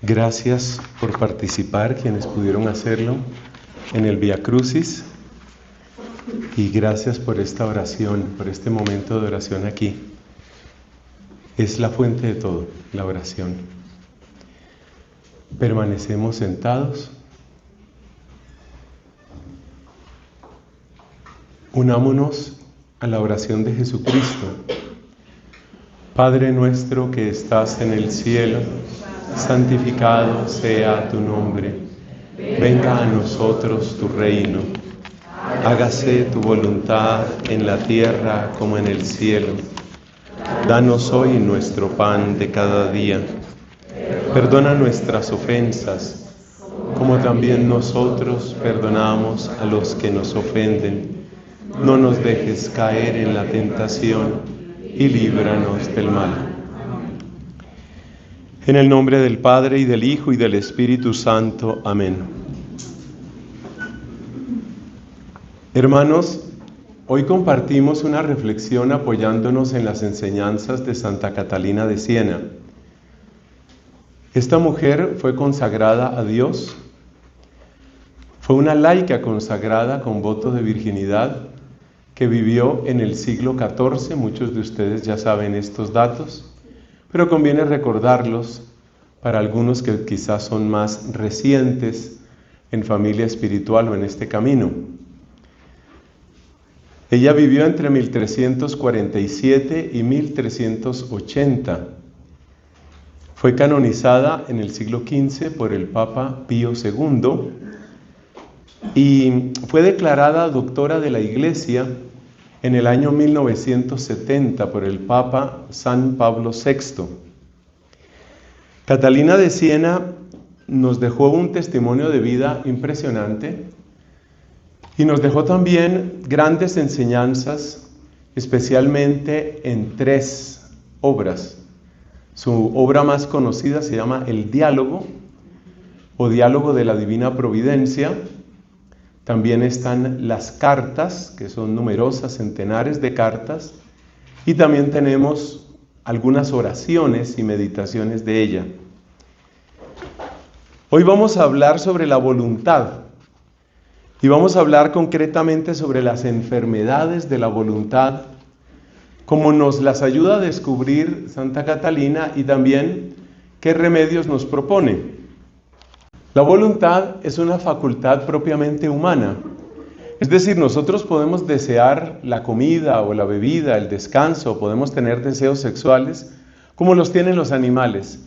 Gracias por participar, quienes pudieron hacerlo en el Vía Crucis, y gracias por esta oración, por este momento de oración aquí. Es la fuente de todo, la oración. Permanecemos sentados. Unámonos a la oración de Jesucristo. Padre nuestro que estás en el cielo, santificado sea tu nombre. Venga a nosotros tu reino. Hágase tu voluntad en la tierra como en el cielo. Danos hoy nuestro pan de cada día. Perdona nuestras ofensas, como también nosotros perdonamos a los que nos ofenden. No nos dejes caer en la tentación y líbranos del mal. En el nombre del Padre, y del Hijo, y del Espíritu Santo. Amén. Hermanos, hoy compartimos una reflexión apoyándonos en las enseñanzas de Santa Catalina de Siena. Esta mujer fue consagrada a Dios, fue una laica consagrada con voto de virginidad que vivió en el siglo XIV, muchos de ustedes ya saben estos datos, pero conviene recordarlos para algunos que quizás son más recientes en familia espiritual o en este camino. Ella vivió entre 1347 y 1380. Fue canonizada en el siglo XV por el Papa Pío II y fue declarada doctora de la Iglesia en el año 1970 por el Papa San Pablo VI. Catalina de Siena nos dejó un testimonio de vida impresionante y nos dejó también grandes enseñanzas, especialmente en 3 obras. Su obra más conocida se llama El Diálogo, o Diálogo de la Divina Providencia. También están las cartas, que son numerosas, centenares de cartas, y también tenemos algunas oraciones y meditaciones de ella. Hoy vamos a hablar sobre la voluntad, y vamos a hablar concretamente sobre las enfermedades de la voluntad, como nos las ayuda a descubrir Santa Catalina, y también qué remedios nos propone. La voluntad es una facultad propiamente humana, es decir, nosotros podemos desear la comida o la bebida, el descanso, podemos tener deseos sexuales como los tienen los animales,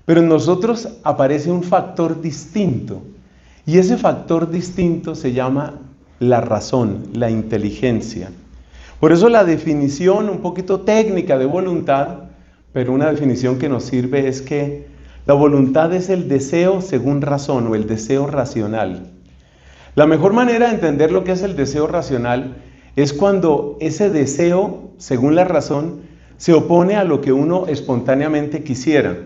pero en nosotros aparece un factor distinto, y ese factor distinto se llama la razón, la inteligencia. Por eso la definición un poquito técnica de voluntad, pero una definición que nos sirve, es que la voluntad es el deseo según razón, o el deseo racional. La mejor manera de entender lo que es el deseo racional es cuando ese deseo, según la razón, se opone a lo que uno espontáneamente quisiera.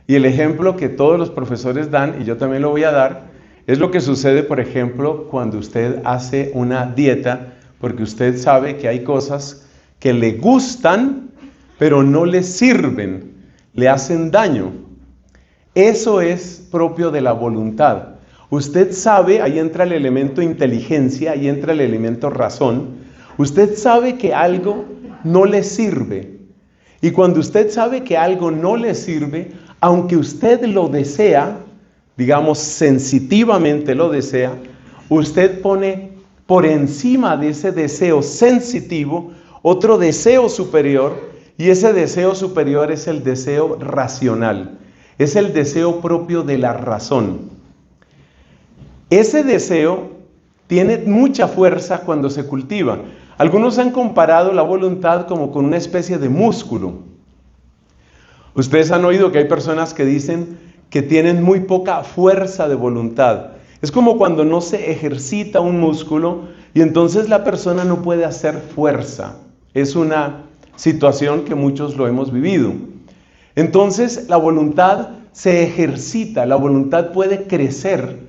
Y el ejemplo que todos los profesores dan, y yo también lo voy a dar, es lo que sucede, por ejemplo, cuando usted hace una dieta, porque usted sabe que hay cosas que le gustan, pero no le sirven, le hacen daño. Eso es propio de la voluntad. Usted sabe, ahí entra el elemento inteligencia, ahí entra el elemento razón. Usted sabe que algo no le sirve. Y cuando usted sabe que algo no le sirve, aunque usted lo desea, digamos sensitivamente lo desea, usted pone por encima de ese deseo sensitivo otro deseo superior, y ese deseo superior es el deseo racional. Es el deseo propio de la razón. Ese deseo tiene mucha fuerza cuando se cultiva. Algunos han comparado la voluntad como con una especie de músculo. Ustedes han oído que hay personas que dicen que tienen muy poca fuerza de voluntad. Es como cuando no se ejercita un músculo y entonces la persona no puede hacer fuerza. Es una situación que muchos lo hemos vivido. Entonces la voluntad se ejercita, la voluntad puede crecer,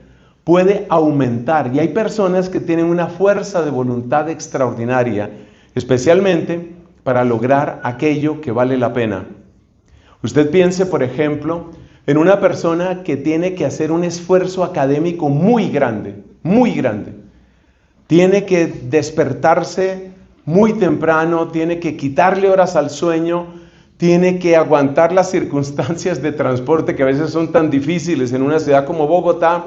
puede aumentar, y hay personas que tienen una fuerza de voluntad extraordinaria, especialmente para lograr aquello que vale la pena. Usted piense, por ejemplo, en una persona que tiene que hacer un esfuerzo académico muy grande, muy grande. Tiene que despertarse muy temprano, tiene que quitarle horas al sueño, tiene que aguantar las circunstancias de transporte que a veces son tan difíciles en una ciudad como Bogotá.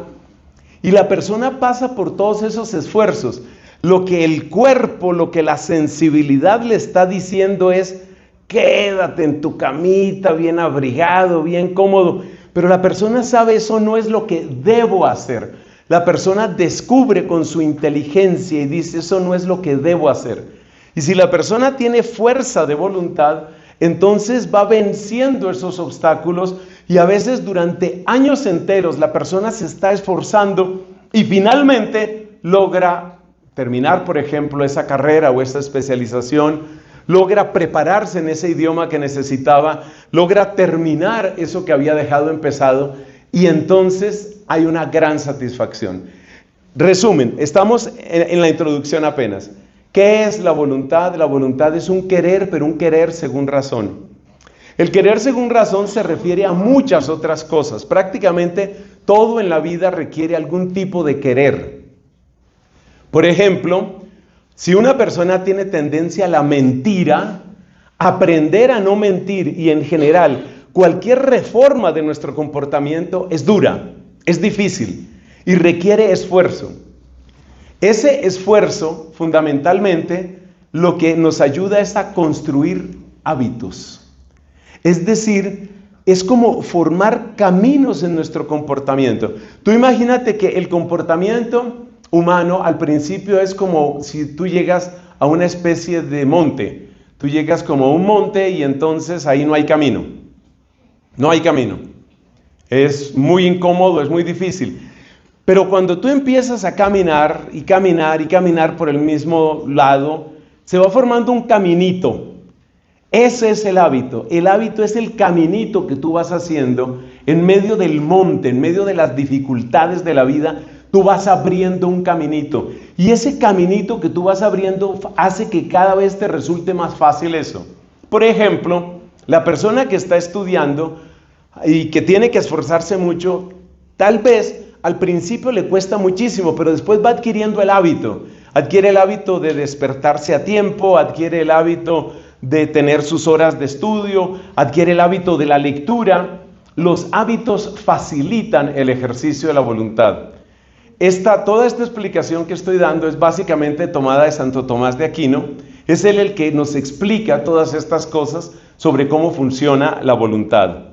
Y la persona pasa por todos esos esfuerzos. Lo que el cuerpo, lo que la sensibilidad le está diciendo es: quédate en tu camita, bien abrigado, bien cómodo. Pero la persona sabe, eso no es lo que debo hacer. La persona descubre con su inteligencia y dice: eso no es lo que debo hacer. Y si la persona tiene fuerza de voluntad, entonces va venciendo esos obstáculos, y a veces durante años enteros la persona se está esforzando y finalmente logra terminar, por ejemplo, esa carrera o esa especialización, logra prepararse en ese idioma que necesitaba, logra terminar eso que había dejado empezado, y entonces hay una gran satisfacción. Resumen, estamos en la introducción apenas. ¿Qué es la voluntad? La voluntad es un querer, pero un querer según razón. El querer según razón se refiere a muchas otras cosas. Prácticamente todo en la vida requiere algún tipo de querer. Por ejemplo, si una persona tiene tendencia a la mentira, aprender a no mentir y en general cualquier reforma de nuestro comportamiento es dura, es difícil y requiere esfuerzo. Ese esfuerzo, fundamentalmente, lo que nos ayuda es a construir hábitos. Es decir, es como formar caminos en nuestro comportamiento. Tú imagínate que el comportamiento humano al principio es como si tú llegas a una especie de monte. Tú llegas como a un monte y entonces ahí no hay camino. No hay camino. Es muy incómodo, es muy difícil. Pero cuando tú empiezas a caminar y caminar y caminar por el mismo lado, se va formando un caminito. Ese es el hábito. El hábito es el caminito que tú vas haciendo en medio del monte, en medio de las dificultades de la vida. Tú vas abriendo un caminito. Y ese caminito que tú vas abriendo hace que cada vez te resulte más fácil eso. Por ejemplo, la persona que está estudiando y que tiene que esforzarse mucho, tal vez al principio le cuesta muchísimo, pero después va adquiriendo el hábito. Adquiere el hábito de despertarse a tiempo, adquiere el hábito de tener sus horas de estudio, adquiere el hábito de la lectura. Los hábitos facilitan el ejercicio de la voluntad. Toda esta explicación que estoy dando es básicamente tomada de Santo Tomás de Aquino. Es él el que nos explica todas estas cosas sobre cómo funciona la voluntad.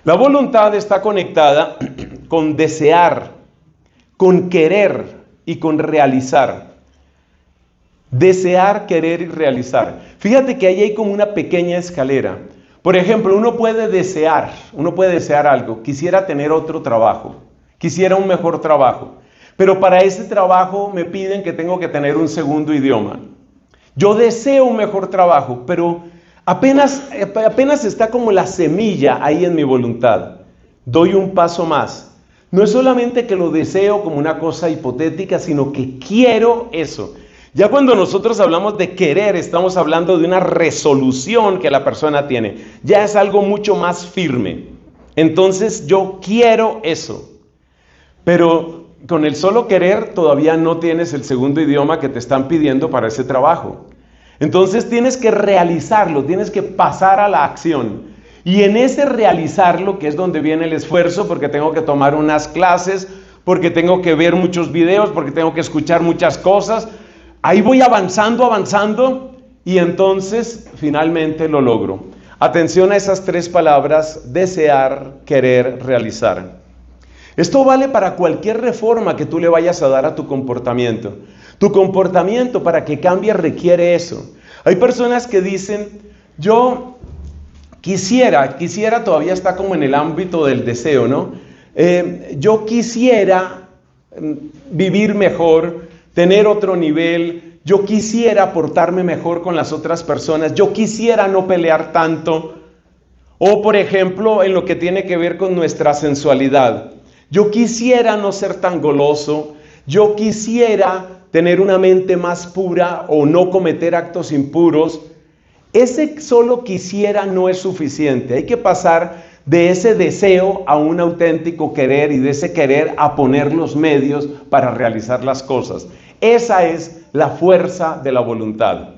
La voluntad está conectada con desear, con querer y con realizar. Desear, querer y realizar. Fíjate que ahí hay como una pequeña escalera. Por ejemplo, uno puede desear algo. Quisiera tener otro trabajo, quisiera un mejor trabajo, pero para ese trabajo me piden que tengo que tener un segundo idioma. Yo deseo un mejor trabajo, pero apenas está como la semilla ahí en mi voluntad. Doy un paso más. No es solamente que lo deseo como una cosa hipotética, sino que quiero eso. Ya cuando nosotros hablamos de querer, estamos hablando de una resolución que la persona tiene. Ya es algo mucho más firme. Entonces yo quiero eso. Pero con el solo querer todavía no tienes el segundo idioma que te están pidiendo para ese trabajo. Entonces tienes que realizarlo, tienes que pasar a la acción. Y en ese realizarlo, que es donde viene el esfuerzo, porque tengo que tomar unas clases, porque tengo que ver muchos videos, porque tengo que escuchar muchas cosas, ahí voy avanzando, y entonces finalmente lo logro. Atención a esas tres palabras: desear, querer, realizar. Esto vale para cualquier reforma que tú le vayas a dar a tu comportamiento. Tu comportamiento, para que cambie, requiere eso. Hay personas que dicen: yo quisiera, todavía está como en el ámbito del deseo, ¿no? Yo quisiera vivir mejor, tener otro nivel, yo quisiera portarme mejor con las otras personas, yo quisiera no pelear tanto. O, por ejemplo, en lo que tiene que ver con nuestra sensualidad. Yo quisiera no ser tan goloso, yo quisiera tener una mente más pura o no cometer actos impuros. Ese solo quisiera no es suficiente. Hay que pasar de ese deseo a un auténtico querer y de ese querer a poner los medios para realizar las cosas. Esa es la fuerza de la voluntad.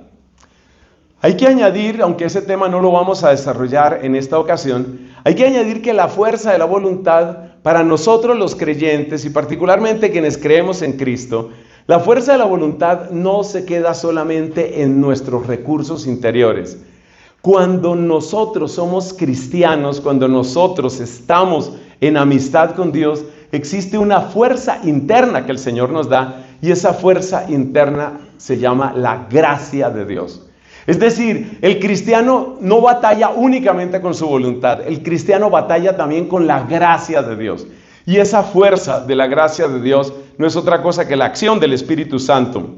Hay que añadir, aunque ese tema no lo vamos a desarrollar en esta ocasión, hay que añadir que la fuerza de la voluntad para nosotros los creyentes y particularmente quienes creemos en Cristo, la fuerza de la voluntad no se queda solamente en nuestros recursos interiores. Cuando nosotros somos cristianos, cuando nosotros estamos en amistad con Dios, existe una fuerza interna que el Señor nos da y esa fuerza interna se llama la gracia de Dios. Es decir, el cristiano no batalla únicamente con su voluntad, el cristiano batalla también con la gracia de Dios. Y esa fuerza de la gracia de Dios no es otra cosa que la acción del Espíritu Santo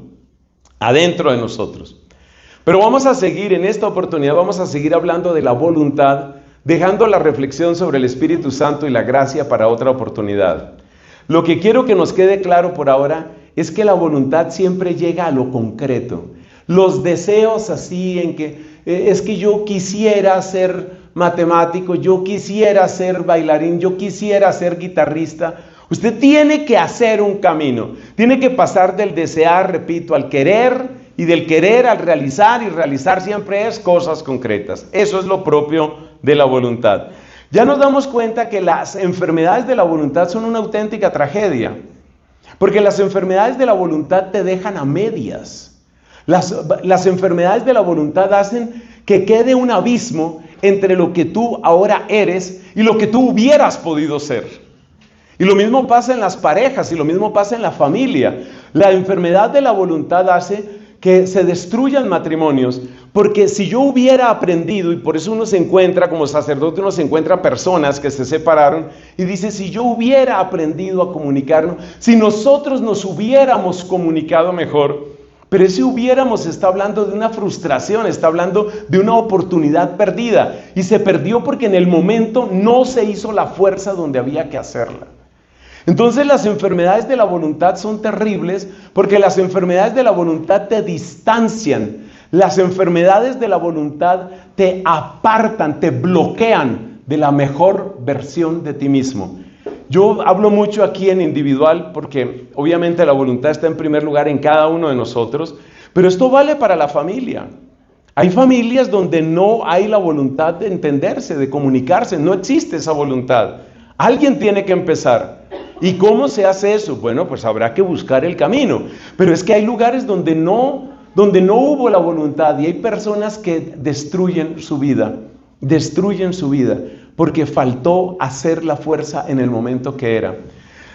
adentro de nosotros. Pero vamos a seguir en esta oportunidad, vamos a seguir hablando de la voluntad, dejando la reflexión sobre el Espíritu Santo y la gracia para otra oportunidad. Lo que quiero que nos quede claro por ahora es que la voluntad siempre llega a lo concreto. Los deseos así en que es que yo quisiera ser matemático, yo quisiera ser bailarín, yo quisiera ser guitarrista. Usted tiene que hacer un camino, tiene que pasar del desear, repito, al querer y del querer al realizar y realizar siempre es cosas concretas. Eso es lo propio de la voluntad. Ya nos damos cuenta que las enfermedades de la voluntad son una auténtica tragedia, porque las enfermedades de la voluntad te dejan a medias. Las enfermedades de la voluntad hacen que quede un abismo entre lo que tú ahora eres y lo que tú hubieras podido ser. Y lo mismo pasa en las parejas y lo mismo pasa en la familia. La enfermedad de la voluntad hace que se destruyan matrimonios, porque si yo hubiera aprendido, y por eso uno se encuentra como sacerdote, uno se encuentra personas que se separaron y dice, si yo hubiera aprendido a comunicarnos, si nosotros nos hubiéramos comunicado mejor. Pero ese hubiéramos está hablando de una frustración, está hablando de una oportunidad perdida. Y se perdió porque en el momento no se hizo la fuerza donde había que hacerla. Entonces las enfermedades de la voluntad son terribles porque las enfermedades de la voluntad te distancian. Las enfermedades de la voluntad te apartan, te bloquean de la mejor versión de ti mismo. Yo hablo mucho aquí en individual porque obviamente la voluntad está en primer lugar en cada uno de nosotros, pero esto vale para la familia. Hay familias donde no hay la voluntad de entenderse, de comunicarse, no existe esa voluntad. Alguien tiene que empezar. ¿Y cómo se hace eso? Bueno, pues habrá que buscar el camino. Pero es que hay lugares donde no hubo la voluntad y hay personas que destruyen su vida, porque faltó hacer la fuerza en el momento que era.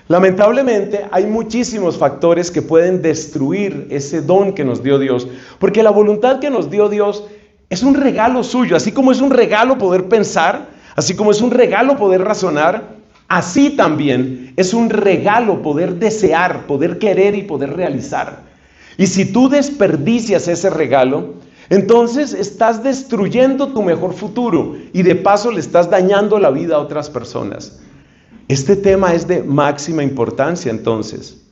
Lamentablemente hay muchísimos factores que pueden destruir ese don que nos dio Dios, porque la voluntad que nos dio Dios es un regalo suyo, así como es un regalo poder pensar, así como es un regalo poder razonar, así también es un regalo poder desear, poder querer y poder realizar. Y si tú desperdicias ese regalo, entonces estás destruyendo tu mejor futuro y de paso le estás dañando la vida a otras personas. Este tema es de máxima importancia entonces.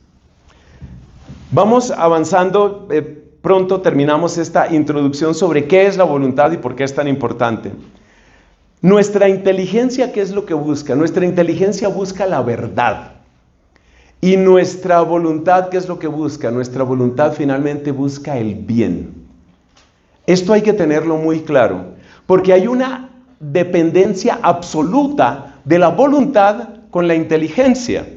Vamos avanzando, pronto terminamos esta introducción sobre qué es la voluntad y por qué es tan importante. Nuestra inteligencia, ¿qué es lo que busca? Nuestra inteligencia busca la verdad. Y nuestra voluntad, ¿qué es lo que busca? Nuestra voluntad finalmente busca el bien. Esto hay que tenerlo muy claro, porque hay una dependencia absoluta de la voluntad con la inteligencia.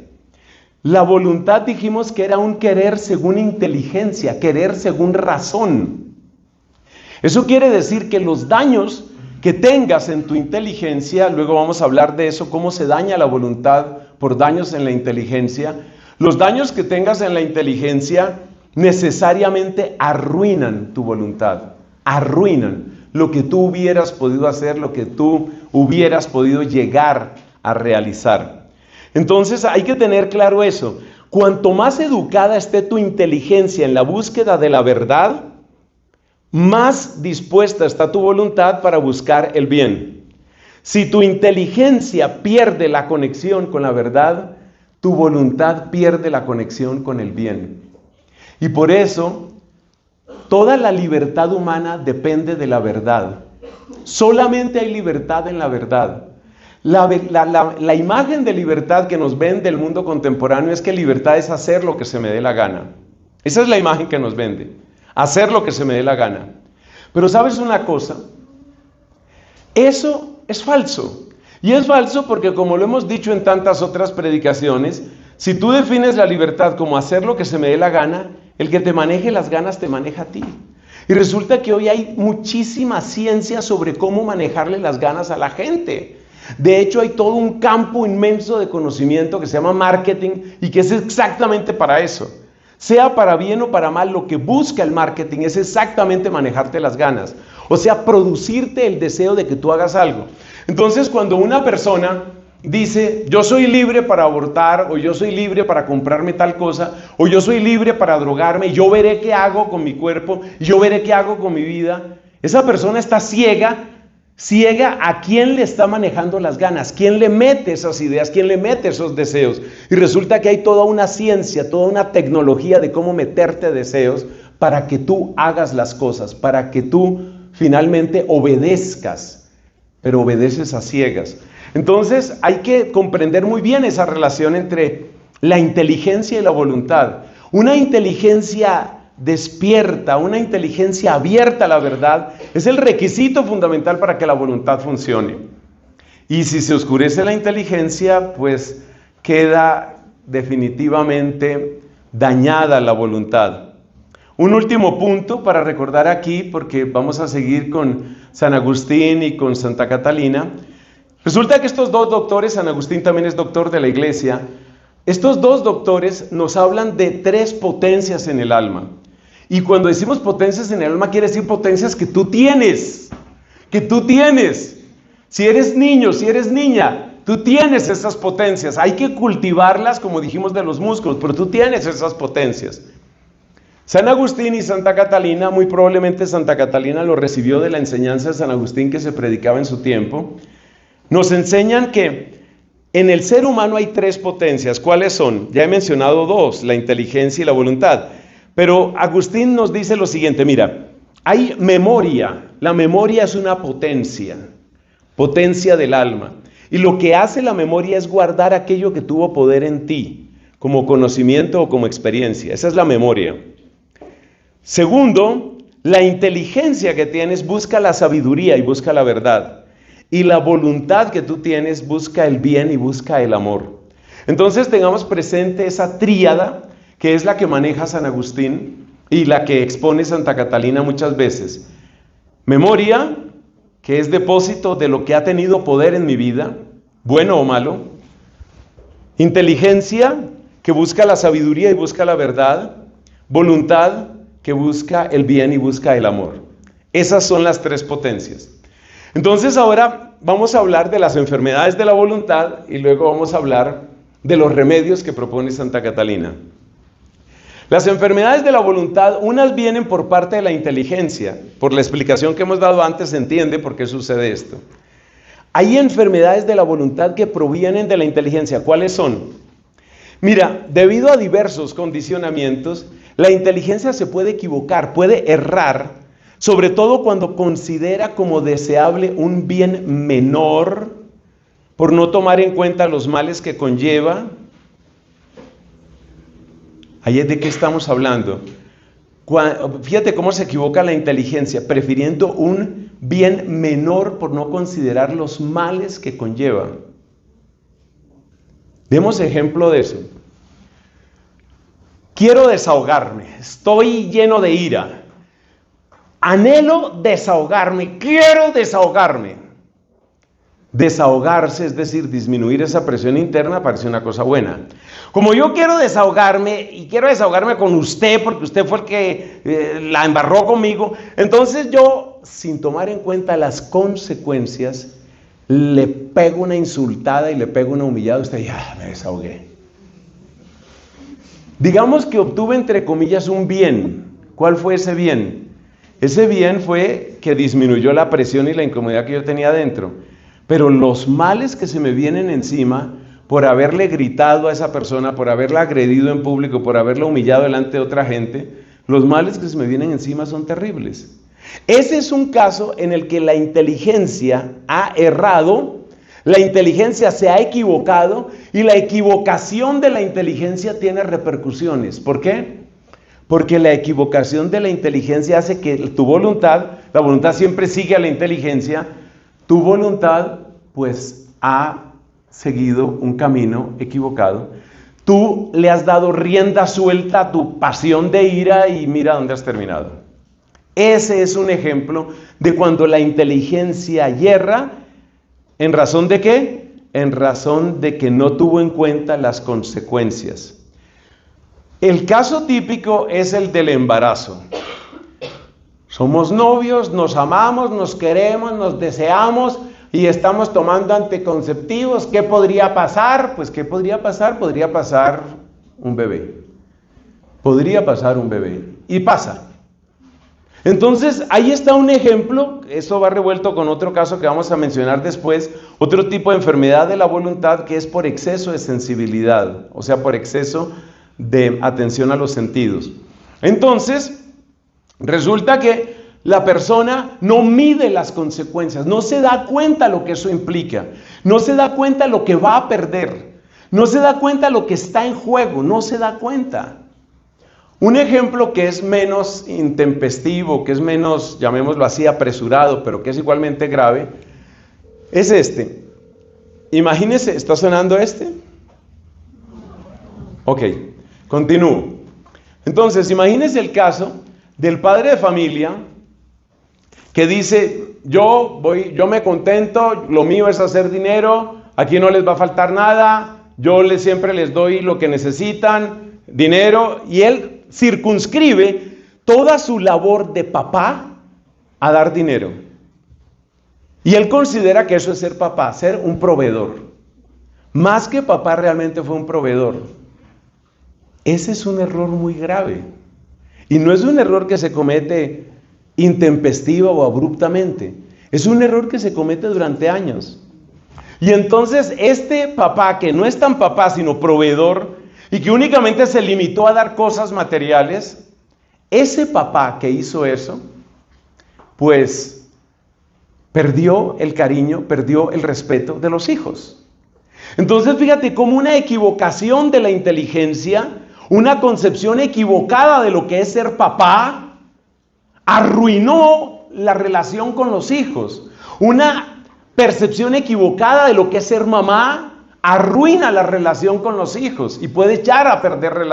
La voluntad dijimos que era un querer según inteligencia, querer según razón. Eso quiere decir que los daños que tengas en tu inteligencia, luego vamos a hablar de eso, cómo se daña la voluntad por daños en la inteligencia. Los daños que tengas en la inteligencia necesariamente arruinan tu voluntad. Arruinan lo que tú hubieras podido hacer, lo que tú hubieras podido llegar a realizar. Entonces hay que tener claro eso. Cuanto más educada esté tu inteligencia en la búsqueda de la verdad, más dispuesta está tu voluntad para buscar el bien. Si tu inteligencia pierde la conexión con la verdad, tu voluntad pierde la conexión con el bien. Y por eso, toda la libertad humana depende de la verdad. Solamente hay libertad en la verdad. La imagen de libertad que nos vende el mundo contemporáneo es que libertad es hacer lo que se me dé la gana. Esa es la imagen que nos vende, hacer lo que se me dé la gana. Pero ¿sabes una cosa? Eso es falso. Y es falso porque, como lo hemos dicho en tantas otras predicaciones, si tú defines la libertad como hacer lo que se me dé la gana, el que te maneje las ganas te maneja a ti. Y resulta que hoy hay muchísima ciencia sobre cómo manejarle las ganas a la gente. De hecho, hay todo un campo inmenso de conocimiento que se llama marketing y que es exactamente para eso. Sea para bien o para mal, lo que busca el marketing es exactamente manejarte las ganas. O sea, producirte el deseo de que tú hagas algo. Entonces, cuando una persona dice, yo soy libre para abortar, o yo soy libre para comprarme tal cosa, o yo soy libre para drogarme, yo veré qué hago con mi cuerpo, yo veré qué hago con mi vida, esa persona está ciega a quién le está manejando las ganas, quién le mete esas ideas, quién le mete esos deseos. Y resulta que hay toda una ciencia, toda una tecnología de cómo meterte deseos para que tú hagas las cosas, para que tú finalmente obedezcas, pero obedeces a ciegas. Entonces hay que comprender muy bien esa relación entre la inteligencia y la voluntad. Una inteligencia despierta, una inteligencia abierta a la verdad, es el requisito fundamental para que la voluntad funcione. Y si se oscurece la inteligencia, pues queda definitivamente dañada la voluntad. Un último punto para recordar aquí, porque vamos a seguir con San Agustín y con Santa Catalina. Resulta que estos dos doctores, San Agustín también es doctor de la Iglesia, estos dos doctores nos hablan de tres potencias en el alma. Y cuando decimos potencias en el alma, quiere decir potencias que tú tienes. Que tú tienes. Si eres niño, si eres niña, tú tienes esas potencias. Hay que cultivarlas, como dijimos, de los músculos, pero tú tienes esas potencias. San Agustín y Santa Catalina, muy probablemente Santa Catalina lo recibió de la enseñanza de San Agustín que se predicaba en su tiempo, nos enseñan que en el ser humano hay tres potencias. ¿Cuáles son? Ya he mencionado dos, la inteligencia y la voluntad. Pero Agustín nos dice lo siguiente, mira, hay memoria. La memoria es una potencia del alma. Y lo que hace la memoria es guardar aquello que tuvo poder en ti, como conocimiento o como experiencia. Esa es la memoria. Segundo, la inteligencia que tienes busca la sabiduría y busca la verdad. Y la voluntad que tú tienes busca el bien y busca el amor. Entonces tengamos presente esa tríada que es la que maneja San Agustín y la que expone Santa Catalina muchas veces. Memoria, que es depósito de lo que ha tenido poder en mi vida, bueno o malo. Inteligencia, que busca la sabiduría y busca la verdad. Voluntad, que busca el bien y busca el amor. Esas son las tres potencias. Entonces ahora vamos a hablar de las enfermedades de la voluntad y luego vamos a hablar de los remedios que propone Santa Catalina. Las enfermedades de la voluntad, unas vienen por parte de la inteligencia. Por la explicación que hemos dado antes se entiende por qué sucede esto. Hay enfermedades de la voluntad que provienen de la inteligencia. ¿Cuáles son? Mira, debido a diversos condicionamientos, la inteligencia se puede equivocar, puede errar, sobre todo cuando considera como deseable un bien menor, por no tomar en cuenta los males que conlleva. Ahí es de qué estamos hablando. Fíjate cómo se equivoca la inteligencia, prefiriendo un bien menor por no considerar los males que conlleva. Demos ejemplo de eso. Quiero desahogarme, estoy lleno de ira. Anhelo desahogarme, quiero desahogarme. Desahogarse, es decir, disminuir esa presión interna, parece una cosa buena. Como yo quiero desahogarme y quiero desahogarme con usted porque usted fue el que la embarró conmigo, entonces yo, sin tomar en cuenta las consecuencias, le pego una insultada y le pego una humillada. Usted ya me desahogué. Digamos que obtuve entre comillas un bien. ¿Cuál fue ese bien? Ese bien fue que disminuyó la presión y la incomodidad que yo tenía dentro. Pero los males que se me vienen encima por haberle gritado a esa persona, por haberla agredido en público, por haberla humillado delante de otra gente, los males que se me vienen encima son terribles. Ese es un caso en el que la inteligencia ha errado, La inteligencia se ha equivocado y la equivocación de la inteligencia tiene repercusiones. ¿Por qué? Porque la equivocación de la inteligencia hace que tu voluntad, la voluntad siempre sigue a la inteligencia, tu voluntad pues ha seguido un camino equivocado. Tú le has dado rienda suelta a tu pasión de ira y mira dónde has terminado. Ese es un ejemplo de cuando la inteligencia yerra. ¿En razón de qué? En razón de que no tuvo en cuenta las consecuencias. El caso típico es el del embarazo. Somos novios, nos amamos, nos queremos, nos deseamos y estamos tomando anticonceptivos. ¿Qué podría pasar? Pues ¿qué podría pasar? Podría pasar un bebé. Podría pasar un bebé. Y pasa. Entonces, ahí está un ejemplo, esto va revuelto con otro caso que vamos a mencionar después, otro tipo de enfermedad de la voluntad que es por exceso de sensibilidad, o sea, por exceso de atención a los sentidos. Entonces, resulta que la persona no mide las consecuencias, no se da cuenta lo que eso implica, no se da cuenta lo que va a perder, no se da cuenta lo que está en juego, no se da cuenta. Un ejemplo que es menos intempestivo, que es menos, llamémoslo así, apresurado, pero que es igualmente grave, es este. Imagínese, ¿está sonando este? Ok, continúo. Entonces, imagínese el caso del padre de familia que dice, yo me contento, lo mío es hacer dinero, aquí no les va a faltar nada, yo siempre les doy lo que necesitan, dinero, y él circunscribe toda su labor de papá a dar dinero. Y él considera que eso es ser papá, ser un proveedor. Más que papá realmente fue un proveedor. Ese es un error muy grave. Y no es un error que se comete intempestiva o abruptamente. Es un error que se comete durante años. Y entonces este papá, que no es tan papá sino proveedor, y que únicamente se limitó a dar cosas materiales, ese papá que hizo eso, pues perdió el cariño, perdió el respeto de los hijos. Entonces fíjate cómo una equivocación de la inteligencia, una concepción equivocada de lo que es ser papá, arruinó la relación con los hijos. Una percepción equivocada de lo que es ser mamá, arruina la relación con los hijos y puede echar a perder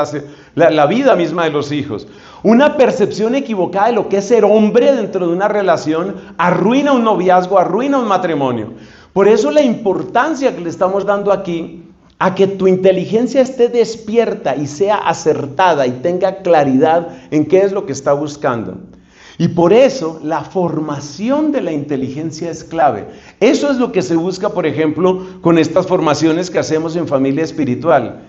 la vida misma de los hijos. Una percepción equivocada de lo que es ser hombre dentro de una relación arruina un noviazgo, arruina un matrimonio. Por eso la importancia que le estamos dando aquí a que tu inteligencia esté despierta y sea acertada y tenga claridad en qué es lo que está buscando. Y por eso la formación de la inteligencia es clave. Eso es lo que se busca, por ejemplo, con estas formaciones que hacemos en familia espiritual.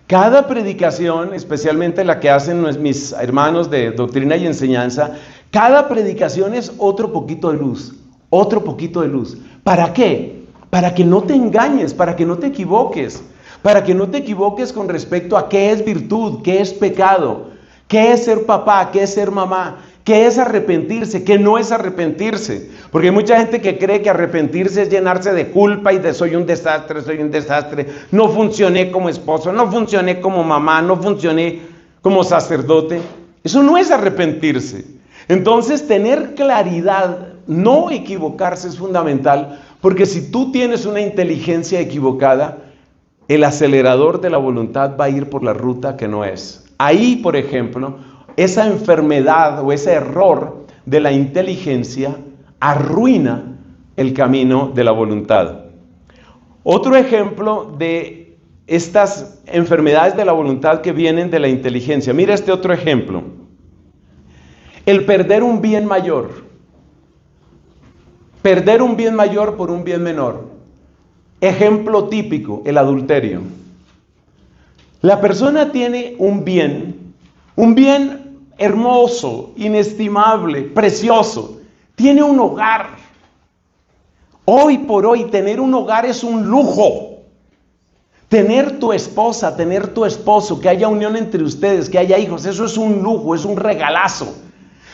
Cada predicación, especialmente la que hacen mis hermanos de doctrina y enseñanza, cada predicación es otro poquito de luz, otro poquito de luz. ¿Para qué? Para que no te engañes, para que no te equivoques, para que no te equivoques con respecto a qué es virtud, qué es pecado, qué es ser papá, qué es ser mamá. ¿Qué es arrepentirse? ¿Qué no es arrepentirse? Porque hay mucha gente que cree que arrepentirse es llenarse de culpa y de soy un desastre, no funcioné como esposo, no funcioné como mamá, no funcioné como sacerdote. Eso no es arrepentirse. Entonces, tener claridad, no equivocarse es fundamental, porque si tú tienes una inteligencia equivocada, el acelerador de la voluntad va a ir por la ruta que no es. Ahí, por ejemplo, esa enfermedad o ese error de la inteligencia arruina el camino de la voluntad. Otro ejemplo de estas enfermedades de la voluntad que vienen de la inteligencia. Mira este otro ejemplo. El perder un bien mayor. Perder un bien mayor por un bien menor. Ejemplo típico, el adulterio. La persona tiene un bien hermoso, inestimable, precioso. Tiene un hogar. Hoy por hoy tener un hogar es un lujo. Tener tu esposa, tener tu esposo, que haya unión entre ustedes, que haya hijos, eso es un lujo, es un regalazo.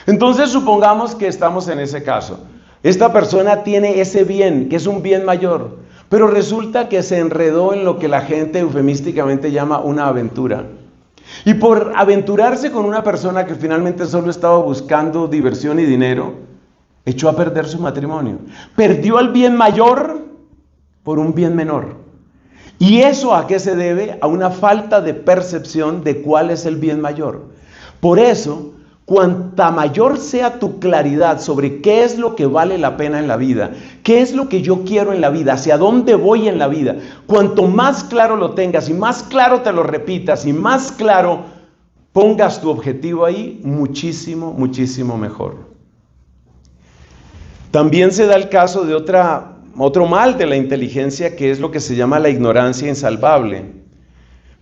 Entonces supongamos que estamos en ese caso. Esta persona tiene ese bien, que es un bien mayor, pero resulta que se enredó en lo que la gente eufemísticamente llama una aventura. Y por aventurarse con una persona que finalmente solo estaba buscando diversión y dinero, echó a perder su matrimonio. Perdió el bien mayor por un bien menor. ¿Y eso a qué se debe? A una falta de percepción de cuál es el bien mayor. Por eso, cuanta mayor sea tu claridad sobre qué es lo que vale la pena en la vida, qué es lo que yo quiero en la vida, hacia dónde voy en la vida, cuanto más claro lo tengas y más claro te lo repitas y más claro pongas tu objetivo ahí, muchísimo, muchísimo mejor. También se da el caso de otro mal de la inteligencia, que es lo que se llama la ignorancia insalvable.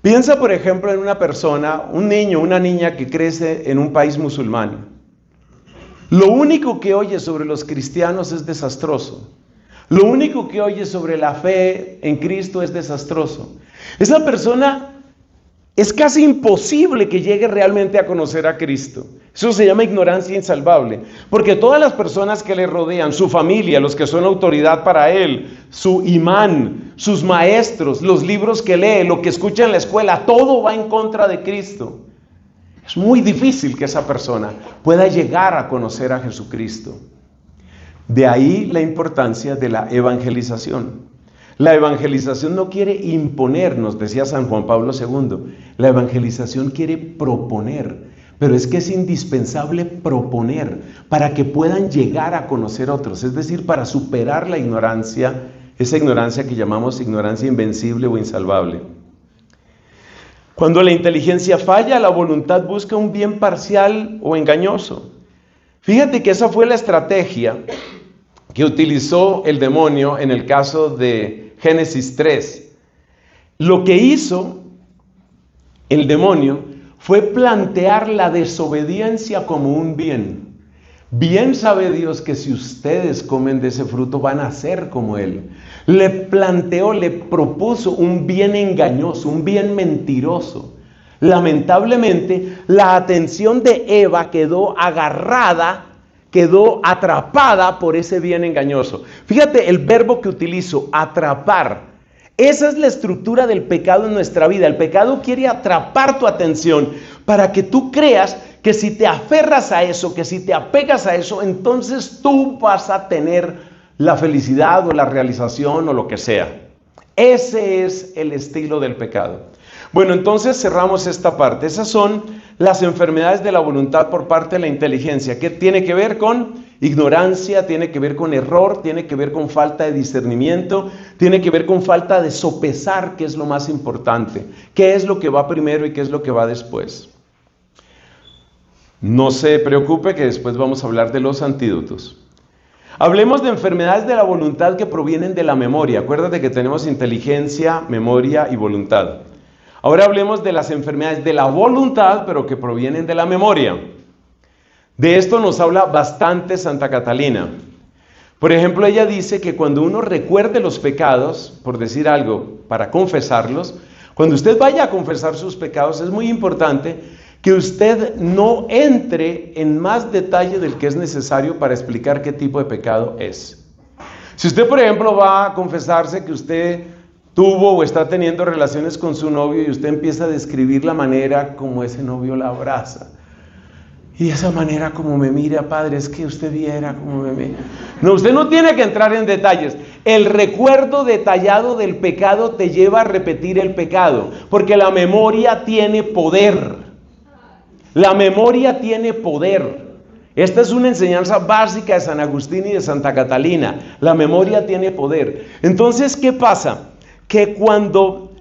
Piensa, por ejemplo, en una persona, un niño, una niña que crece en un país musulmán. Lo único que oye sobre los cristianos es desastroso. Lo único que oye sobre la fe en Cristo es desastroso. Esa persona es casi imposible que llegue realmente a conocer a Cristo. Eso se llama ignorancia insalvable, porque todas las personas que le rodean, su familia, los que son autoridad para él, su imán, sus maestros, los libros que lee, lo que escucha en la escuela, todo va en contra de Cristo. Es muy difícil que esa persona pueda llegar a conocer a Jesucristo. De ahí la importancia de la evangelización. La evangelización no quiere imponernos, decía San Juan Pablo II. La evangelización quiere proponer. Pero es que es indispensable proponer para que puedan llegar a conocer a otros. Es decir, para superar la ignorancia, esa ignorancia que llamamos ignorancia invencible o insalvable. Cuando la inteligencia falla, la voluntad busca un bien parcial o engañoso. Fíjate que esa fue la estrategia que utilizó el demonio en el caso de Génesis 3. Lo que hizo el demonio fue plantear la desobediencia como un bien. Bien sabe Dios que si ustedes comen de ese fruto van a ser como Él. Le planteó, le propuso un bien engañoso, un bien mentiroso. Lamentablemente, la atención de Eva quedó agarrada, quedó atrapada por ese bien engañoso. Fíjate el verbo que utilizo, atrapar. Esa es la estructura del pecado en nuestra vida. El pecado quiere atrapar tu atención para que tú creas que si te aferras a eso, que si te apegas a eso, entonces tú vas a tener la felicidad o la realización o lo que sea. Ese es el estilo del pecado. Bueno, entonces cerramos esta parte. Esas son las enfermedades de la voluntad por parte de la inteligencia, que tiene que ver con ignorancia, tiene que ver con error, tiene que ver con falta de discernimiento, tiene que ver con falta de sopesar, que es lo más importante, qué es lo que va primero y qué es lo que va después. No se preocupe que después vamos a hablar de los antídotos. Hablemos de enfermedades de la voluntad que provienen de la memoria. Acuérdate que tenemos inteligencia, memoria y voluntad. Ahora hablemos de las enfermedades de la voluntad, pero que provienen de la memoria. De esto nos habla bastante Santa Catalina. Por ejemplo, ella dice que cuando uno recuerde los pecados, por decir algo, para confesarlos, cuando usted vaya a confesar sus pecados, es muy importante que usted no entre en más detalle del que es necesario para explicar qué tipo de pecado es. Si usted, por ejemplo, va a confesarse que usted tuvo o está teniendo relaciones con su novio y usted empieza a describir la manera como ese novio la abraza, y esa manera como me mira, padre, es que usted viera como me mira. No, usted no tiene que entrar en detalles. El recuerdo detallado del pecado te lleva a repetir el pecado, porque la memoria tiene poder. La memoria tiene poder. Esta es una enseñanza básica de San Agustín y de Santa Catalina. La memoria tiene poder. Entonces, ¿qué pasa? Que cuando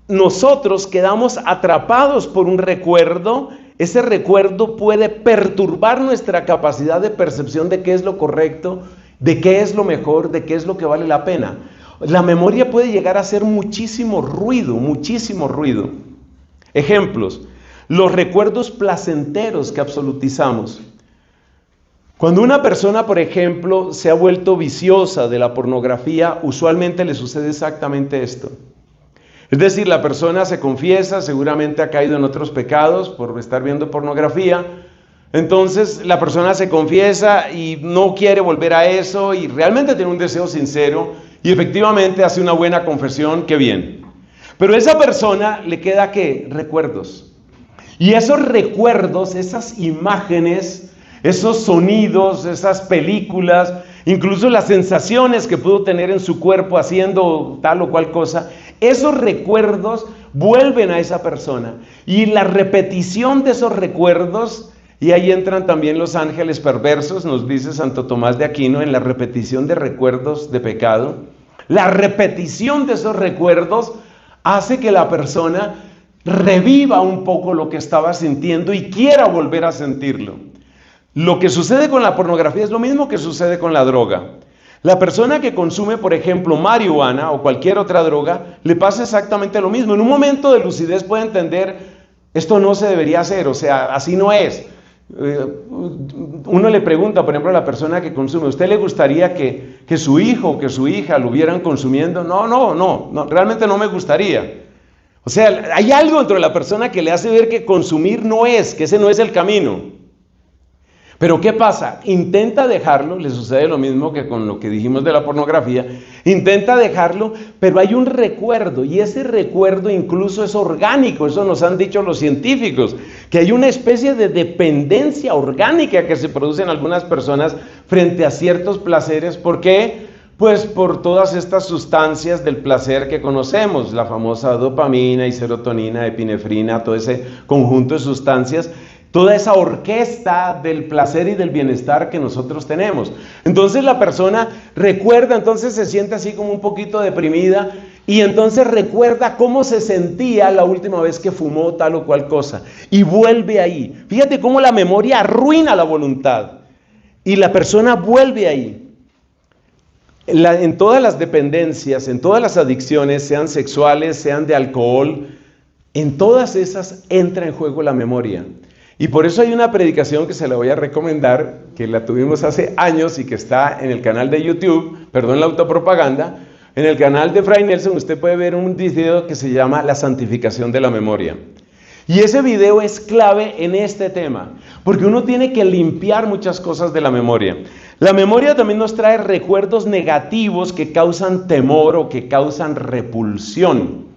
nosotros quedamos atrapados por un recuerdo, ese recuerdo puede perturbar nuestra capacidad de percepción de qué es lo correcto, de qué es lo mejor, de qué es lo que vale la pena. La memoria puede llegar a hacer muchísimo ruido, muchísimo ruido. Ejemplos: los recuerdos placenteros que absolutizamos. Cuando una persona, por ejemplo, se ha vuelto viciosa de la pornografía, usualmente le sucede exactamente esto. Es decir, la persona se confiesa, seguramente ha caído en otros pecados por estar viendo pornografía. Entonces la persona se confiesa y no quiere volver a eso y realmente tiene un deseo sincero y efectivamente hace una buena confesión, qué bien. Pero a esa persona le queda, ¿qué? Recuerdos. Y esos recuerdos, esas imágenes, esos sonidos, esas películas, incluso las sensaciones que pudo tener en su cuerpo haciendo tal o cual cosa, esos recuerdos vuelven a esa persona. Y la repetición de esos recuerdos, y ahí entran también los ángeles perversos, nos dice Santo Tomás de Aquino, en la repetición de recuerdos de pecado. La repetición de esos recuerdos hace que la persona reviva un poco lo que estaba sintiendo y quiera volver a sentirlo. Lo que sucede con la pornografía es lo mismo que sucede con la droga. La persona que consume, por ejemplo, marihuana o cualquier otra droga, le pasa exactamente lo mismo. En un momento de lucidez puede entender, esto no se debería hacer, o sea, así no es. Uno le pregunta, por ejemplo, a la persona que consume, ¿a usted le gustaría que su hijo o que su hija lo vieran consumiendo? No, realmente no me gustaría. O sea, hay algo dentro de la persona que le hace ver que consumir no es, que ese no es el camino. Pero ¿qué pasa? Intenta dejarlo, le sucede lo mismo que con lo que dijimos de la pornografía, intenta dejarlo, pero hay un recuerdo, y ese recuerdo incluso es orgánico, eso nos han dicho los científicos, que hay una especie de dependencia orgánica que se produce en algunas personas frente a ciertos placeres. ¿Por qué? Pues por todas estas sustancias del placer que conocemos, la famosa dopamina y serotonina, epinefrina, todo ese conjunto de sustancias, toda esa orquesta del placer y del bienestar que nosotros tenemos. Entonces la persona recuerda, entonces se siente así como un poquito deprimida y entonces recuerda cómo se sentía la última vez que fumó tal o cual cosa y vuelve ahí. Fíjate cómo la memoria arruina la voluntad y la persona vuelve ahí. En todas las dependencias, en todas las adicciones, sean sexuales, sean de alcohol, en todas esas entra en juego la memoria. Y por eso hay una predicación que se la voy a recomendar, que la tuvimos hace años y que está en el canal de YouTube, perdón la autopropaganda, en el canal de Fray Nelson usted puede ver un video que se llama La santificación de la memoria. Y ese video es clave en este tema, porque uno tiene que limpiar muchas cosas de la memoria. La memoria también nos trae recuerdos negativos que causan temor o que causan repulsión.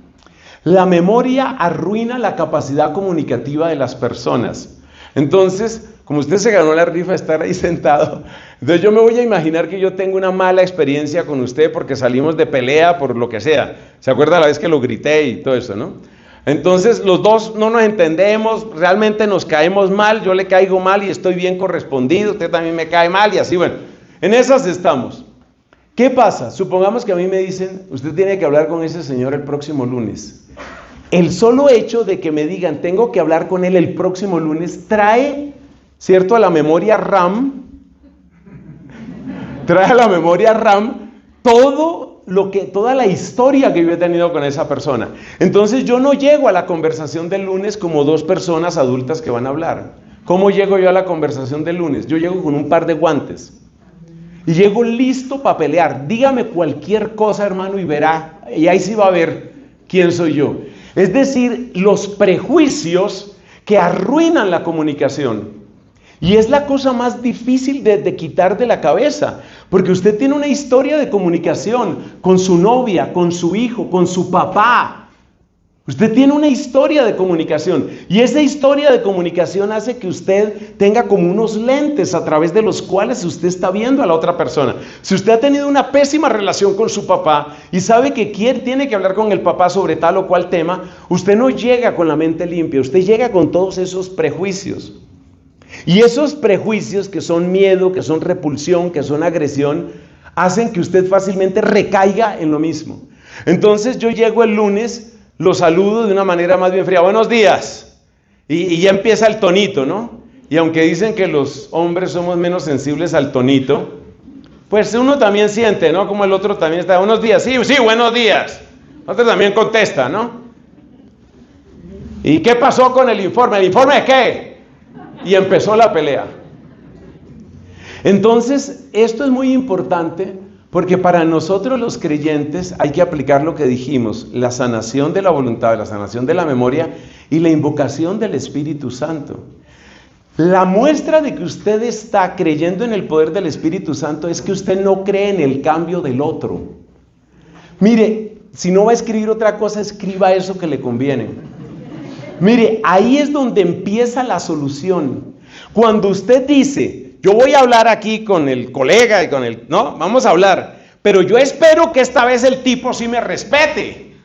La memoria arruina la capacidad comunicativa de las personas. Entonces, como usted se ganó la rifa de estar ahí sentado, entonces yo me voy a imaginar que yo tengo una mala experiencia con usted porque salimos de pelea por lo que sea. ¿Se acuerda la vez que lo grité y todo eso, no? Entonces los dos no nos entendemos, realmente nos caemos mal, yo le caigo mal y estoy bien correspondido, usted también me cae mal y así, bueno, en esas estamos. ¿Qué pasa? Supongamos que a mí me dicen, usted tiene que hablar con ese señor el próximo lunes. El solo hecho de que me digan, tengo que hablar con él el próximo lunes, trae, ¿cierto?, a la memoria RAM, toda la historia que yo he tenido con esa persona. Entonces yo no llego a la conversación del lunes como dos personas adultas que van a hablar. ¿Cómo llego yo a la conversación del lunes? Yo llego con un par de guantes. Y llego listo para pelear. Dígame cualquier cosa, hermano, y verá. Y ahí sí va a ver quién soy yo. Es decir, los prejuicios que arruinan la comunicación. Y es la cosa más difícil de quitar de la cabeza. Porque usted tiene una historia de comunicación con su novia, con su hijo, con su papá. Usted tiene una historia de comunicación. Y esa historia de comunicación hace que usted tenga como unos lentes a través de los cuales usted está viendo a la otra persona. Si usted ha tenido una pésima relación con su papá y sabe que tiene que hablar con el papá sobre tal o cual tema, usted no llega con la mente limpia, usted llega con todos esos prejuicios. Y esos prejuicios que son miedo, que son repulsión, que son agresión, hacen que usted fácilmente recaiga en lo mismo. Entonces yo llego el lunes, lo saludo de una manera más bien fría, buenos días, y ya empieza el tonito, ¿no? Y aunque dicen que los hombres somos menos sensibles al tonito, pues uno también siente, ¿no? Como el otro también está, buenos días, sí, buenos días. Otro también contesta, ¿no? ¿Y qué pasó con el informe? ¿El informe de qué? Y empezó la pelea. Entonces, esto es muy importante porque para nosotros los creyentes hay que aplicar lo que dijimos, la sanación de la voluntad, la sanación de la memoria y la invocación del Espíritu Santo. La muestra de que usted está creyendo en el poder del Espíritu Santo es que usted no cree en el cambio del otro. Mire, si no va a escribir otra cosa, escriba eso que le conviene. Mire, ahí es donde empieza la solución. Cuando usted dice, yo voy a hablar aquí con el colega y con el... No, vamos a hablar, pero yo espero que esta vez el tipo sí me respete.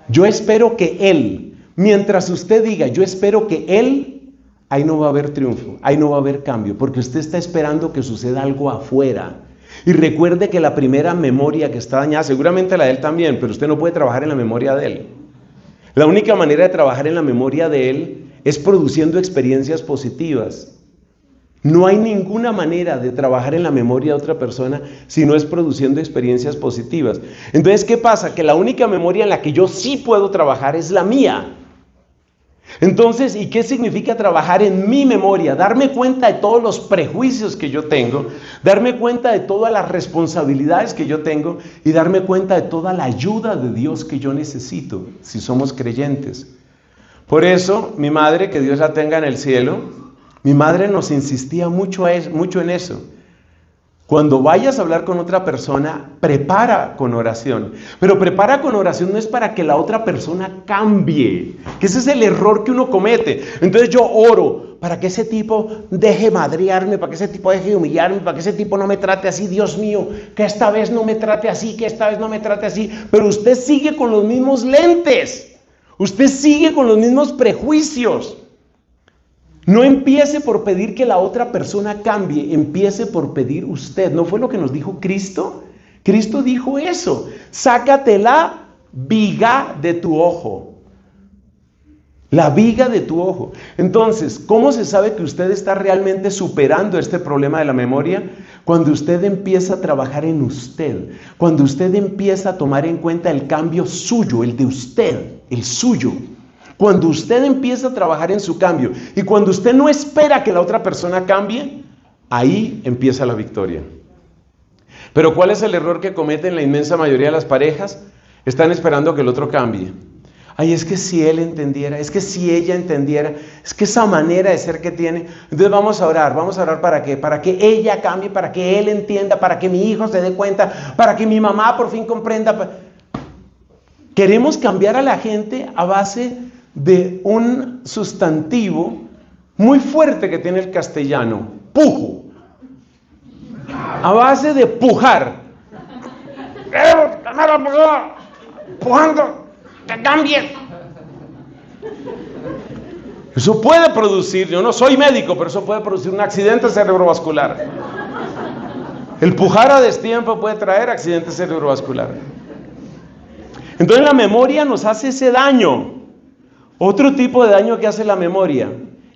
Yo espero que él, mientras usted diga, yo espero que él, ahí no va a haber triunfo, ahí no va a haber cambio, porque usted está esperando que suceda algo afuera. Y recuerde que la primera memoria que está dañada, seguramente la de él también, pero usted no puede trabajar en la memoria de él. La única manera de trabajar en la memoria de él es produciendo experiencias positivas. No hay ninguna manera de trabajar en la memoria de otra persona si no es produciendo experiencias positivas. Entonces, ¿qué pasa? Que la única memoria en la que yo sí puedo trabajar es la mía. Entonces, ¿y qué significa trabajar en mi memoria? Darme cuenta de todos los prejuicios que yo tengo, darme cuenta de todas las responsabilidades que yo tengo y darme cuenta de toda la ayuda de Dios que yo necesito, si somos creyentes. Por eso, mi madre, que Dios la tenga en el cielo, mi madre nos insistía mucho en eso. Cuando vayas a hablar con otra persona, prepara con oración. Pero prepara con oración no es para que la otra persona cambie, que ese es el error que uno comete. Entonces yo oro para que ese tipo deje madrearme, para que ese tipo deje de humillarme, para que ese tipo no me trate así. Dios mío, que esta vez no me trate así, que esta vez no me trate así. Pero usted sigue con los mismos lentes. Usted sigue con los mismos prejuicios. No empiece por pedir que la otra persona cambie, empiece por pedir usted. ¿No fue lo que nos dijo Cristo? Cristo dijo eso, sácate la viga de tu ojo. La viga de tu ojo. Entonces, ¿cómo se sabe que usted está realmente superando este problema de la memoria? Cuando usted empieza a trabajar en usted, cuando usted empieza a tomar en cuenta el cambio suyo, el de usted, el suyo. Cuando usted empieza a trabajar en su cambio y cuando usted no espera que la otra persona cambie, ahí empieza la victoria. Pero ¿cuál es el error que cometen la inmensa mayoría de las parejas? Están esperando que el otro cambie. Ay, es que si él entendiera, es que si ella entendiera, es que esa manera de ser que tiene. Entonces vamos a orar ¿para qué? Para que ella cambie, para que él entienda, para que mi hijo se dé cuenta, para que mi mamá por fin comprenda. Queremos cambiar a la gente a base de un sustantivo muy fuerte que tiene el castellano, pujo, a base de pujar. Pujando, que cambie. Eso puede producir, yo no soy médico, pero eso puede producir un accidente cerebrovascular. El pujar a destiempo puede traer accidente cerebrovascular. Entonces la memoria nos hace ese daño. Otro tipo de daño que hace la memoria,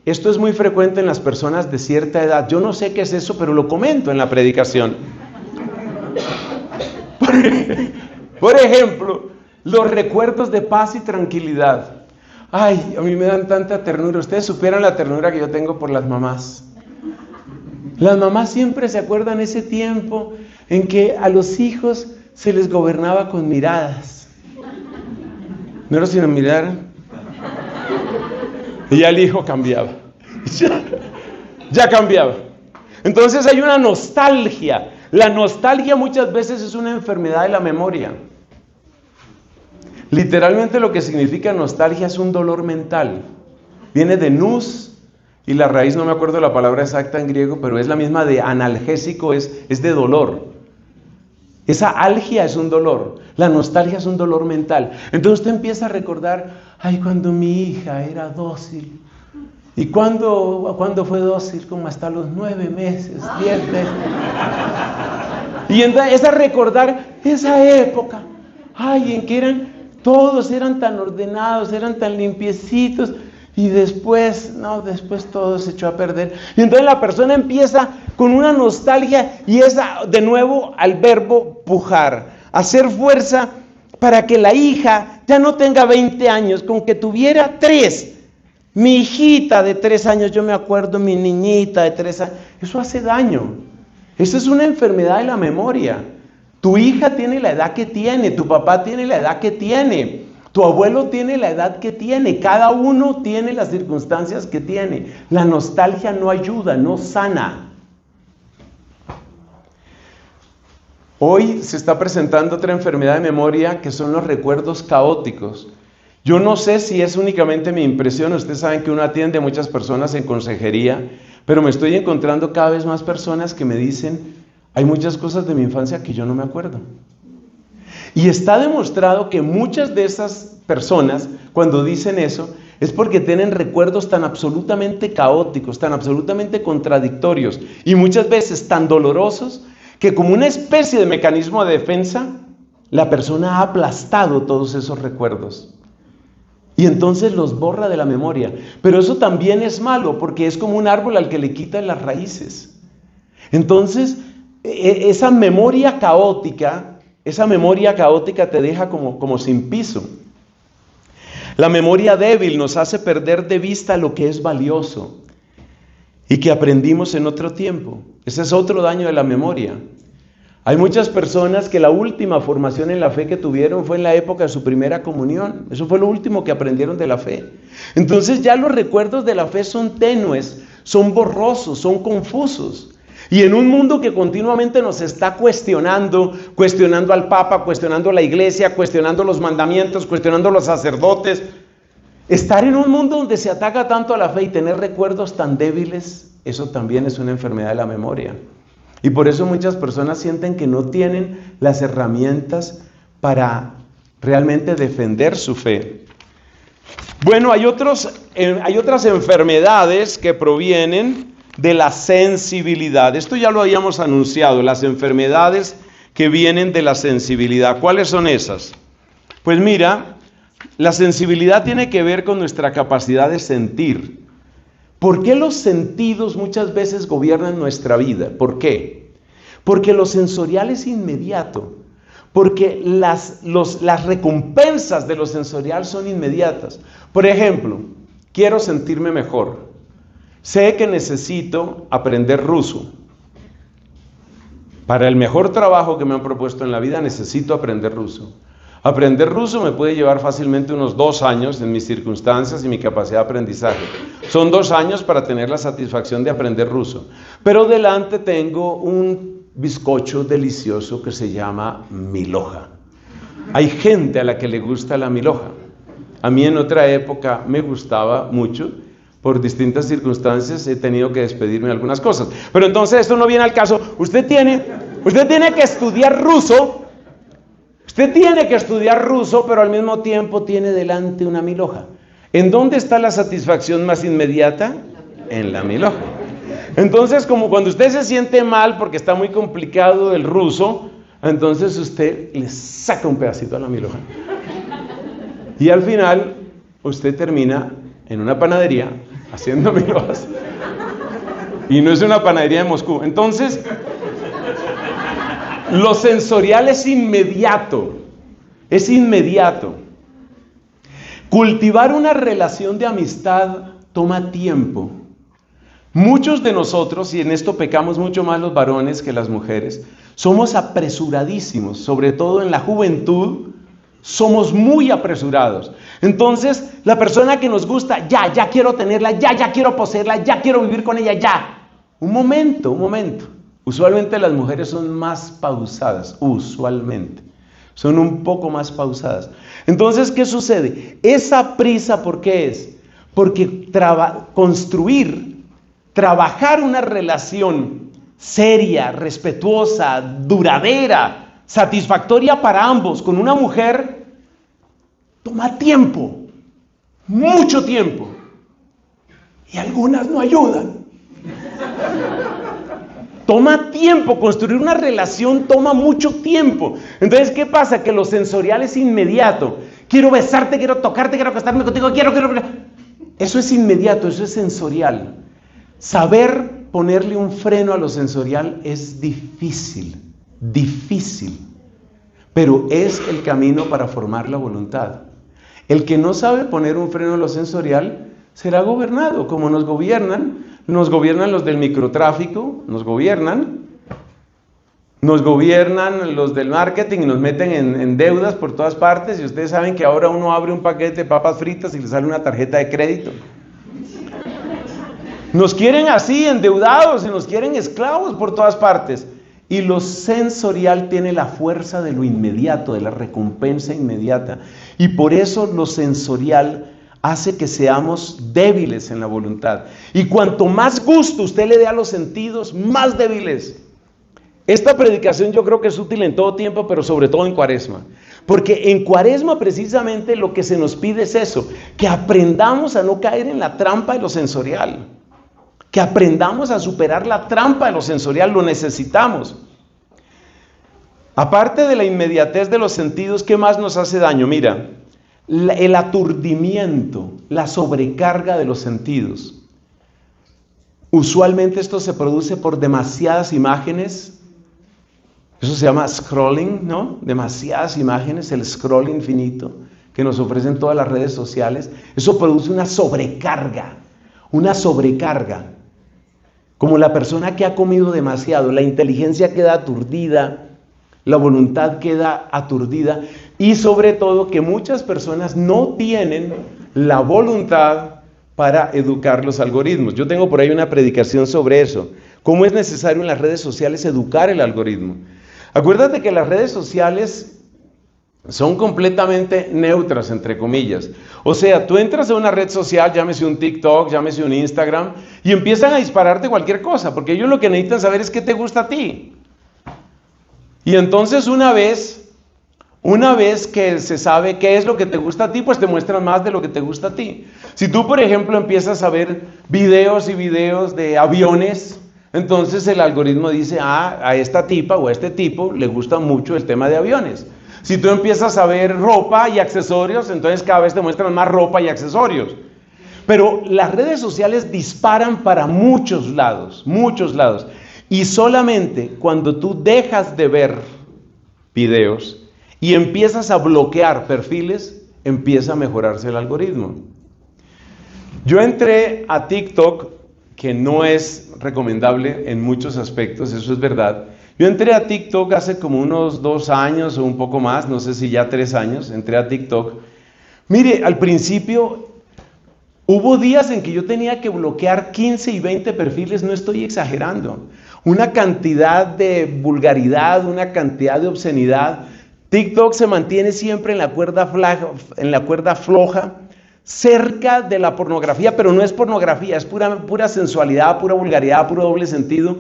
esto es muy frecuente en las personas de cierta edad. Yo no sé qué es eso, pero lo comento en la predicación. Por ejemplo, los recuerdos de paz y tranquilidad. Ay, a mí me dan tanta ternura. Ustedes supieran la ternura que yo tengo por las mamás. Las mamás siempre se acuerdan ese tiempo en que a los hijos se les gobernaba con miradas. No era sino mirar. Y ya el hijo cambiaba. Ya cambiaba. Entonces hay una nostalgia. La nostalgia muchas veces es una enfermedad de la memoria. Literalmente lo que significa nostalgia es un dolor mental. Viene de nous y la raíz, no me acuerdo la palabra exacta en griego, pero es la misma de analgésico, es de dolor. Esa algia es un dolor, la nostalgia es un dolor mental. Entonces usted empieza a recordar, ay, cuando mi hija era dócil. ¿Y cuándo fue dócil? Como hasta los 9 meses, 10 meses. Y entonces es a recordar esa época, ay, en que todos eran tan ordenados, eran tan limpiecitos. Y después todo se echó a perder. Y entonces la persona empieza con una nostalgia y es de nuevo al verbo pujar, hacer fuerza para que la hija ya no tenga 20 años, con que tuviera 3. Mi hijita de 3 años, yo me acuerdo, mi niñita de 3 años, eso hace daño. Eso es una enfermedad de la memoria. Tu hija tiene la edad que tiene, tu papá tiene la edad que tiene, tu abuelo tiene la edad que tiene, cada uno tiene las circunstancias que tiene. La nostalgia no ayuda, no sana. Hoy se está presentando otra enfermedad de memoria que son los recuerdos caóticos. Yo no sé si es únicamente mi impresión, ustedes saben que uno atiende a muchas personas en consejería, pero me estoy encontrando cada vez más personas que me dicen, hay muchas cosas de mi infancia que yo no me acuerdo. Y está demostrado que muchas de esas personas, cuando dicen eso, es porque tienen recuerdos tan absolutamente caóticos, tan absolutamente contradictorios y muchas veces tan dolorosos, que como una especie de mecanismo de defensa, la persona ha aplastado todos esos recuerdos. Y entonces los borra de la memoria. Pero eso también es malo, porque es como un árbol al que le quitan las raíces. Entonces, esa memoria caótica te deja como sin piso. La memoria débil nos hace perder de vista lo que es valioso y que aprendimos en otro tiempo. Ese es otro daño de la memoria. Hay muchas personas que la última formación en la fe que tuvieron fue en la época de su primera comunión. Eso fue lo último que aprendieron de la fe. Entonces ya los recuerdos de la fe son tenues, son borrosos, son confusos. Y en un mundo que continuamente nos está cuestionando al Papa, cuestionando la iglesia, cuestionando los mandamientos, cuestionando los sacerdotes, estar en un mundo donde se ataca tanto a la fe y tener recuerdos tan débiles, eso también es una enfermedad de la memoria. Y por eso muchas personas sienten que no tienen las herramientas para realmente defender su fe. Bueno, hay otras enfermedades que provienen de la sensibilidad. Esto ya lo habíamos anunciado, las enfermedades que vienen de la sensibilidad. ¿Cuáles son esas? Pues mira, la sensibilidad tiene que ver con nuestra capacidad de sentir. ¿Por qué los sentidos muchas veces gobiernan nuestra vida? ¿Por qué? Porque lo sensorial es inmediato. Porque las recompensas de lo sensorial son inmediatas. Por ejemplo, quiero sentirme mejor. Sé que necesito aprender ruso. Para el mejor trabajo que me han propuesto en la vida necesito aprender ruso. Aprender ruso me puede llevar fácilmente unos 2 años en mis circunstancias y mi capacidad de aprendizaje. Son 2 años para tener la satisfacción de aprender ruso. Pero delante tengo un bizcocho delicioso que se llama milhoja. Hay gente a la que le gusta la milhoja. A mí en otra época me gustaba mucho. Por distintas circunstancias he tenido que despedirme de algunas cosas. Pero entonces esto no viene al caso. Usted tiene que estudiar ruso. Usted tiene que estudiar ruso, pero al mismo tiempo tiene delante una milhoja. ¿En dónde está la satisfacción más inmediata? En la milhoja. Entonces, como cuando usted se siente mal porque está muy complicado el ruso, entonces usted le saca un pedacito a la milhoja. Y al final, usted termina en una panadería haciendo milhojas. Y no es una panadería de Moscú. Entonces, lo sensorial es inmediato. Es inmediato. Cultivar una relación de amistad toma tiempo. Muchos de nosotros, y en esto pecamos mucho más los varones que las mujeres, somos apresuradísimos, sobre todo en la juventud, somos muy apresurados. Entonces, la persona que nos gusta, ya quiero tenerla, ya quiero poseerla, ya quiero vivir con ella, ya. Un momento. Usualmente las mujeres son más pausadas, usualmente. Son un poco más pausadas. Entonces, ¿qué sucede? Esa prisa, ¿por qué es? Porque trabajar una relación seria, respetuosa, duradera, satisfactoria para ambos con una mujer, toma tiempo, mucho tiempo. Y algunas no ayudan. Toma tiempo, construir una relación toma mucho tiempo. Entonces, ¿qué pasa? Que lo sensorial es inmediato. Quiero besarte, quiero tocarte, quiero acostarme contigo, quiero. Eso es inmediato, eso es sensorial. Saber ponerle un freno a lo sensorial es difícil, pero es el camino para formar la voluntad. El que no sabe poner un freno a lo sensorial será gobernado, como nos gobiernan los del microtráfico, nos gobiernan los del marketing y nos meten en deudas por todas partes. Y ustedes saben que ahora uno abre un paquete de papas fritas y le sale una tarjeta de crédito. Nos quieren así, endeudados, y nos quieren esclavos por todas partes. Y lo sensorial tiene la fuerza de lo inmediato, de la recompensa inmediata. Y por eso lo sensorial hace que seamos débiles en la voluntad. Y cuanto más gusto usted le dé a los sentidos, más débiles. Esta predicación yo creo que es útil en todo tiempo, pero sobre todo en Cuaresma. Porque en Cuaresma precisamente lo que se nos pide es eso, que aprendamos a no caer en la trampa de lo sensorial. Que aprendamos a superar la trampa de lo sensorial, lo necesitamos. Aparte de la inmediatez de los sentidos, ¿qué más nos hace daño? Mira, el aturdimiento, la sobrecarga de los sentidos. Usualmente esto se produce por demasiadas imágenes. Eso se llama scrolling, ¿no? Demasiadas imágenes, el scroll infinito que nos ofrecen todas las redes sociales. Eso produce una sobrecarga. Como la persona que ha comido demasiado, la inteligencia queda aturdida, la voluntad queda aturdida y sobre todo que muchas personas no tienen la voluntad para educar los algoritmos. Yo tengo por ahí una predicación sobre eso. ¿Cómo es necesario en las redes sociales educar el algoritmo? Acuérdate que las redes sociales son completamente neutras, entre comillas. O sea, tú entras a una red social, llámese un TikTok, llámese un Instagram, y empiezan a dispararte cualquier cosa, porque ellos lo que necesitan saber es qué te gusta a ti. Y entonces una vez que se sabe qué es lo que te gusta a ti, pues te muestran más de lo que te gusta a ti. Si tú, por ejemplo, empiezas a ver videos y videos de aviones, entonces el algoritmo dice, a esta tipa o a este tipo le gusta mucho el tema de aviones. Si tú empiezas a ver ropa y accesorios, entonces cada vez te muestran más ropa y accesorios. Pero las redes sociales disparan para muchos lados. Y solamente cuando tú dejas de ver videos y empiezas a bloquear perfiles, empieza a mejorarse el algoritmo. Yo entré a TikTok, que no es recomendable en muchos aspectos, eso es verdad. Yo entré a TikTok hace como unos 2 años o un poco más, no sé si ya 3 años, entré a TikTok. Mire, al principio hubo días en que yo tenía que bloquear 15 y 20 perfiles, no estoy exagerando. Una cantidad de vulgaridad, una cantidad de obscenidad. TikTok se mantiene siempre en la cuerda floja, cerca de la pornografía, pero no es pornografía, es pura sensualidad, pura vulgaridad, puro doble sentido.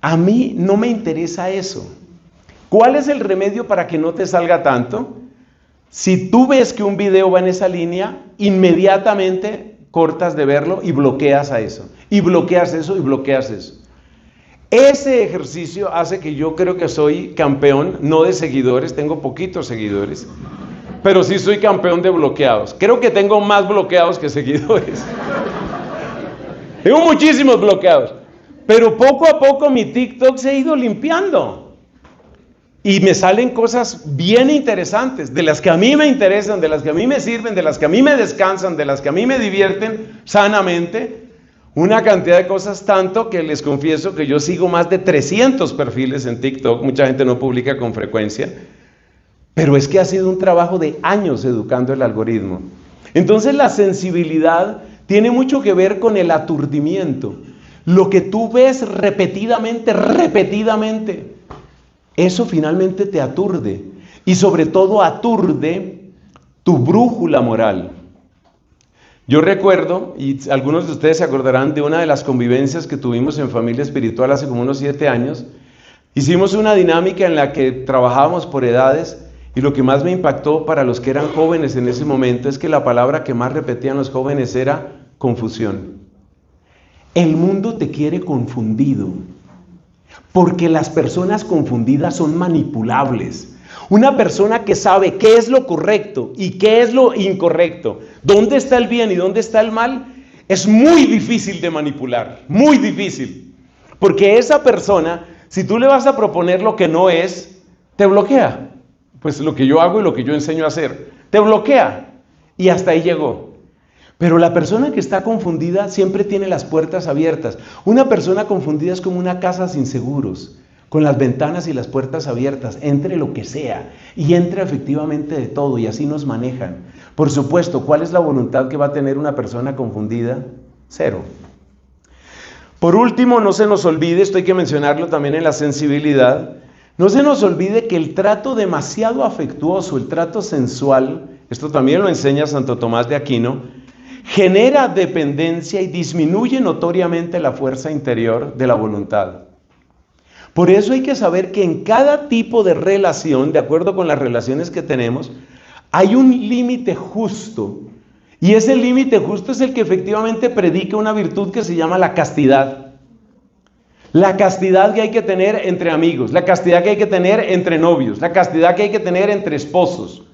A mí no me interesa eso. ¿Cuál es el remedio para que no te salga tanto? Si tú ves que un video va en esa línea, inmediatamente cortas de verlo y bloqueas a eso. Y bloqueas eso y bloqueas eso. Ese ejercicio hace que yo creo que soy campeón, no de seguidores, tengo poquitos seguidores, pero sí soy campeón de bloqueados. Creo que tengo más bloqueados que seguidores. Tengo muchísimos bloqueados. Pero poco a poco mi TikTok se ha ido limpiando. Y me salen cosas bien interesantes, de las que a mí me interesan, de las que a mí me sirven, de las que a mí me descansan, de las que a mí me divierten sanamente. Una cantidad de cosas, tanto que les confieso que yo sigo más de 300 perfiles en TikTok. Mucha gente no publica con frecuencia. Pero es que ha sido un trabajo de años educando el algoritmo. Entonces la sensibilidad tiene mucho que ver con el aturdimiento. Lo que tú ves repetidamente, eso finalmente te aturde. Y sobre todo aturde tu brújula moral. Yo recuerdo, y algunos de ustedes se acordarán de una de las convivencias que tuvimos en Familia Espiritual hace como unos 7 años. Hicimos una dinámica en la que trabajábamos por edades, y lo que más me impactó para los que eran jóvenes en ese momento es que la palabra que más repetían los jóvenes era confusión. El mundo te quiere confundido, porque las personas confundidas son manipulables. Una persona que sabe qué es lo correcto y qué es lo incorrecto, dónde está el bien y dónde está el mal, es muy difícil de manipular, muy difícil. Porque esa persona, si tú le vas a proponer lo que no es, te bloquea. Pues lo que yo hago y lo que yo enseño a hacer, te bloquea. Y hasta ahí llegó. Pero la persona que está confundida siempre tiene las puertas abiertas. Una persona confundida es como una casa sin seguros, con las ventanas y las puertas abiertas, entre lo que sea, y entra efectivamente de todo, y así nos manejan. Por supuesto, ¿cuál es la voluntad que va a tener una persona confundida? 0. Por último, no se nos olvide, esto hay que mencionarlo también en la sensibilidad, no se nos olvide que el trato demasiado afectuoso, el trato sensual, esto también lo enseña Santo Tomás de Aquino, genera dependencia y disminuye notoriamente la fuerza interior de la voluntad. Por eso hay que saber que en cada tipo de relación, de acuerdo con las relaciones que tenemos, hay un límite justo. Y ese límite justo es el que efectivamente predica una virtud que se llama la castidad. La castidad que hay que tener entre amigos, la castidad que hay que tener entre novios, la castidad que hay que tener entre esposos.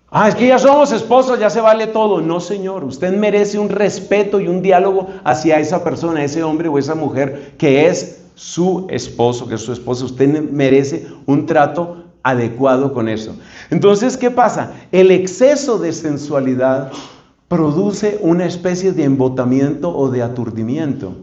Ah, es que ya somos esposos, ya se vale todo. No, señor, usted merece un respeto y un diálogo hacia esa persona, ese hombre o esa mujer que es su esposo, que es su esposa. Usted merece un trato adecuado con eso. Entonces, ¿qué pasa? El exceso de sensualidad produce una especie de embotamiento o de aturdimiento.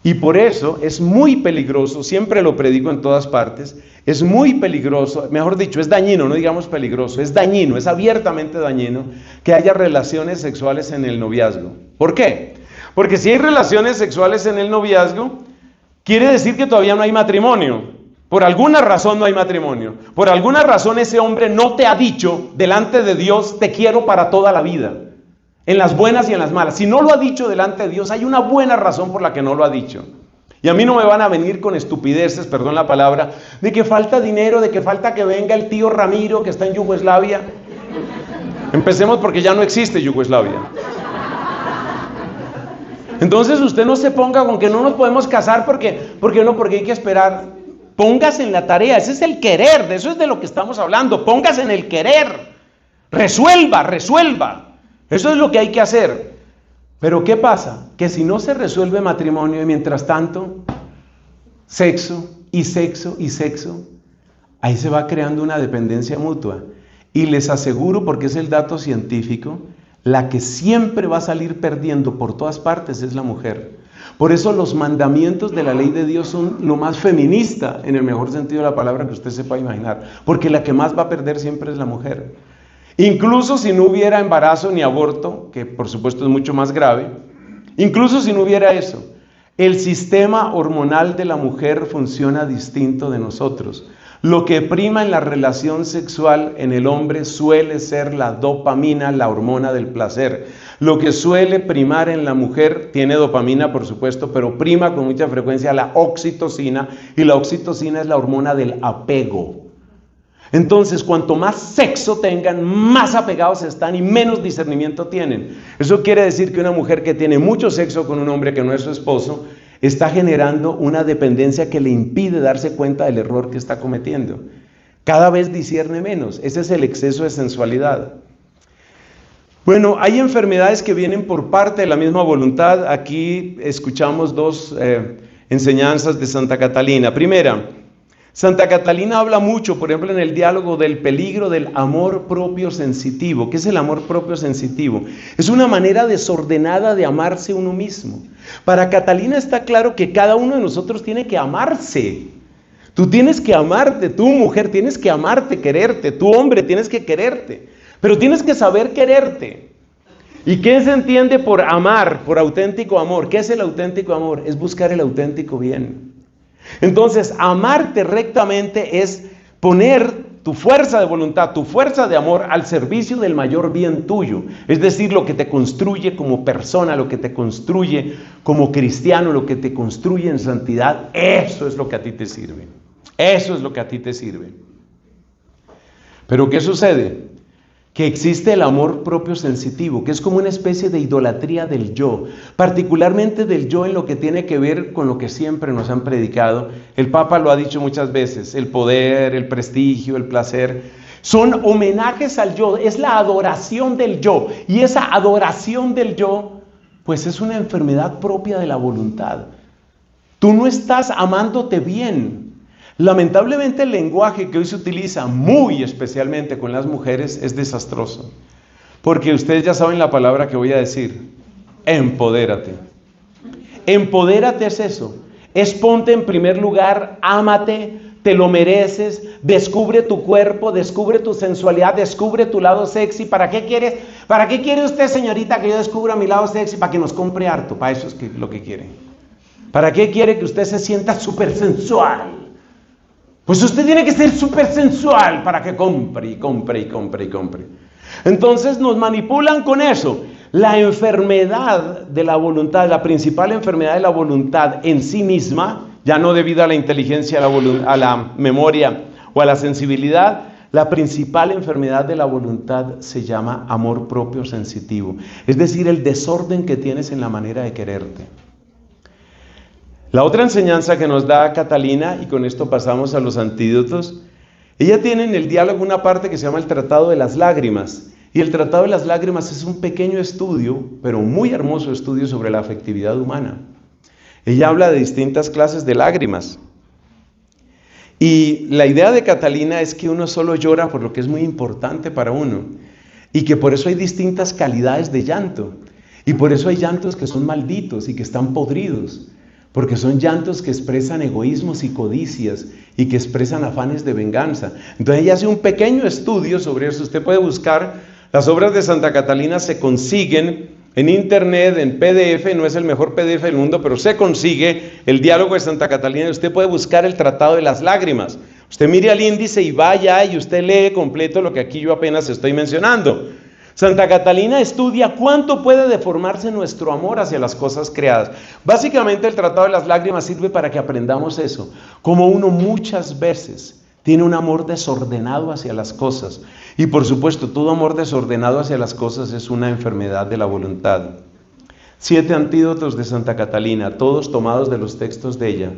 Y por eso es muy peligroso, siempre lo predico en todas partes, es muy peligroso, mejor dicho, es dañino, no digamos peligroso, es dañino, es abiertamente dañino que haya relaciones sexuales en el noviazgo. ¿Por qué? Porque si hay relaciones sexuales en el noviazgo, quiere decir que todavía no hay matrimonio. Por alguna razón no hay matrimonio. Por alguna razón ese hombre no te ha dicho delante de Dios, te quiero para toda la vida. En las buenas y en las malas. Si no lo ha dicho delante de Dios, hay una buena razón por la que no lo ha dicho. Y a mí no me van a venir con estupideces, perdón la palabra, de que falta dinero, de que falta que venga el tío Ramiro que está en Yugoslavia. Empecemos porque ya no existe Yugoslavia. Entonces usted no se ponga con que no nos podemos casar porque hay que esperar. Póngase en la tarea, ese es el querer, de eso es de lo que estamos hablando. Póngase en el querer. Resuelva. Eso es lo que hay que hacer. Pero ¿qué pasa? Que si no se resuelve matrimonio y mientras tanto, sexo, ahí se va creando una dependencia mutua. Y les aseguro, porque es el dato científico, la que siempre va a salir perdiendo por todas partes es la mujer. Por eso los mandamientos de la ley de Dios son lo más feminista, en el mejor sentido de la palabra que usted se pueda imaginar. Porque la que más va a perder siempre es la mujer. Incluso si no hubiera embarazo ni aborto, que por supuesto es mucho más grave, incluso si no hubiera eso, el sistema hormonal de la mujer funciona distinto de nosotros. Lo que prima en la relación sexual en el hombre suele ser la dopamina, la hormona del placer. Lo que suele primar en la mujer, tiene dopamina por supuesto, pero prima con mucha frecuencia la oxitocina, y la oxitocina es la hormona del apego. Entonces, cuanto más sexo tengan, más apegados están y menos discernimiento tienen. Eso quiere decir que una mujer que tiene mucho sexo con un hombre que no es su esposo, está generando una dependencia que le impide darse cuenta del error que está cometiendo. Cada vez discierne menos. Ese es el exceso de sensualidad. Bueno, hay enfermedades que vienen por parte de la misma voluntad. Aquí escuchamos dos enseñanzas de Santa Catalina. Primera, Santa Catalina habla mucho, por ejemplo, en el diálogo del peligro del amor propio sensitivo. ¿Qué es el amor propio sensitivo? Es una manera desordenada de amarse uno mismo. Para Catalina está claro que cada uno de nosotros tiene que amarse. Tú tienes que amarte, tú mujer tienes que amarte, quererte, tú hombre tienes que quererte, pero tienes que saber quererte. ¿Y qué se entiende por amar, por auténtico amor? ¿Qué es el auténtico amor? Es buscar el auténtico bien. Entonces, amarte rectamente es poner tu fuerza de voluntad, tu fuerza de amor al servicio del mayor bien tuyo. Es decir, lo que te construye como persona, lo que te construye como cristiano, lo que te construye en santidad, eso es lo que a ti te sirve. Eso es lo que a ti te sirve. Pero ¿qué sucede? Que existe el amor propio sensitivo, que es como una especie de idolatría del yo, particularmente del yo en lo que tiene que ver con lo que siempre nos han predicado. El Papa lo ha dicho muchas veces, el poder, el prestigio, el placer, son homenajes al yo, es la adoración del yo, y esa adoración del yo, pues es una enfermedad propia de la voluntad. Tú no estás amándote bien. Lamentablemente el lenguaje que hoy se utiliza muy especialmente con las mujeres es desastroso, porque ustedes ya saben la palabra que voy a decir: empodérate. Empodérate es eso, es ponte en primer lugar, ámate, te lo mereces, descubre tu cuerpo, descubre tu sensualidad, descubre tu lado sexy. ¿Para qué quiere usted, señorita, que yo descubra mi lado sexy? Para que nos compre harto, para eso es lo que quiere. ¿Para qué quiere que usted se sienta súper sensual? Pues usted tiene que ser súper sensual para que compre y compre y compre y compre. Entonces nos manipulan con eso. La enfermedad de la voluntad, la principal enfermedad de la voluntad en sí misma, ya no debido a la inteligencia, a la memoria o a la sensibilidad, la principal enfermedad de la voluntad se llama amor propio sensitivo. Es decir, el desorden que tienes en la manera de quererte. La otra enseñanza que nos da Catalina, y con esto pasamos a los antídotos, ella tiene en el diálogo una parte que se llama el Tratado de las Lágrimas. Y el Tratado de las Lágrimas es un pequeño estudio, pero muy hermoso estudio sobre la afectividad humana. Ella habla de distintas clases de lágrimas. Y la idea de Catalina es que uno solo llora por lo que es muy importante para uno. Y que por eso hay distintas calidades de llanto. Y por eso hay llantos que son malditos y que están podridos. Porque son llantos que expresan egoísmos y codicias y que expresan afanes de venganza. Entonces ella hace un pequeño estudio sobre eso. Usted puede buscar, las obras de Santa Catalina se consiguen en internet, en PDF, no es el mejor PDF del mundo, pero se consigue el diálogo de Santa Catalina y usted puede buscar el Tratado de las Lágrimas. Usted mire al índice y vaya y usted lee completo lo que aquí yo apenas estoy mencionando. Santa Catalina estudia cuánto puede deformarse nuestro amor hacia las cosas creadas. Básicamente el Tratado de las Lágrimas sirve para que aprendamos eso. Como uno muchas veces tiene un amor desordenado hacia las cosas. Y por supuesto, todo amor desordenado hacia las cosas es una enfermedad de la voluntad. 7 antídotos de Santa Catalina, todos tomados de los textos de ella.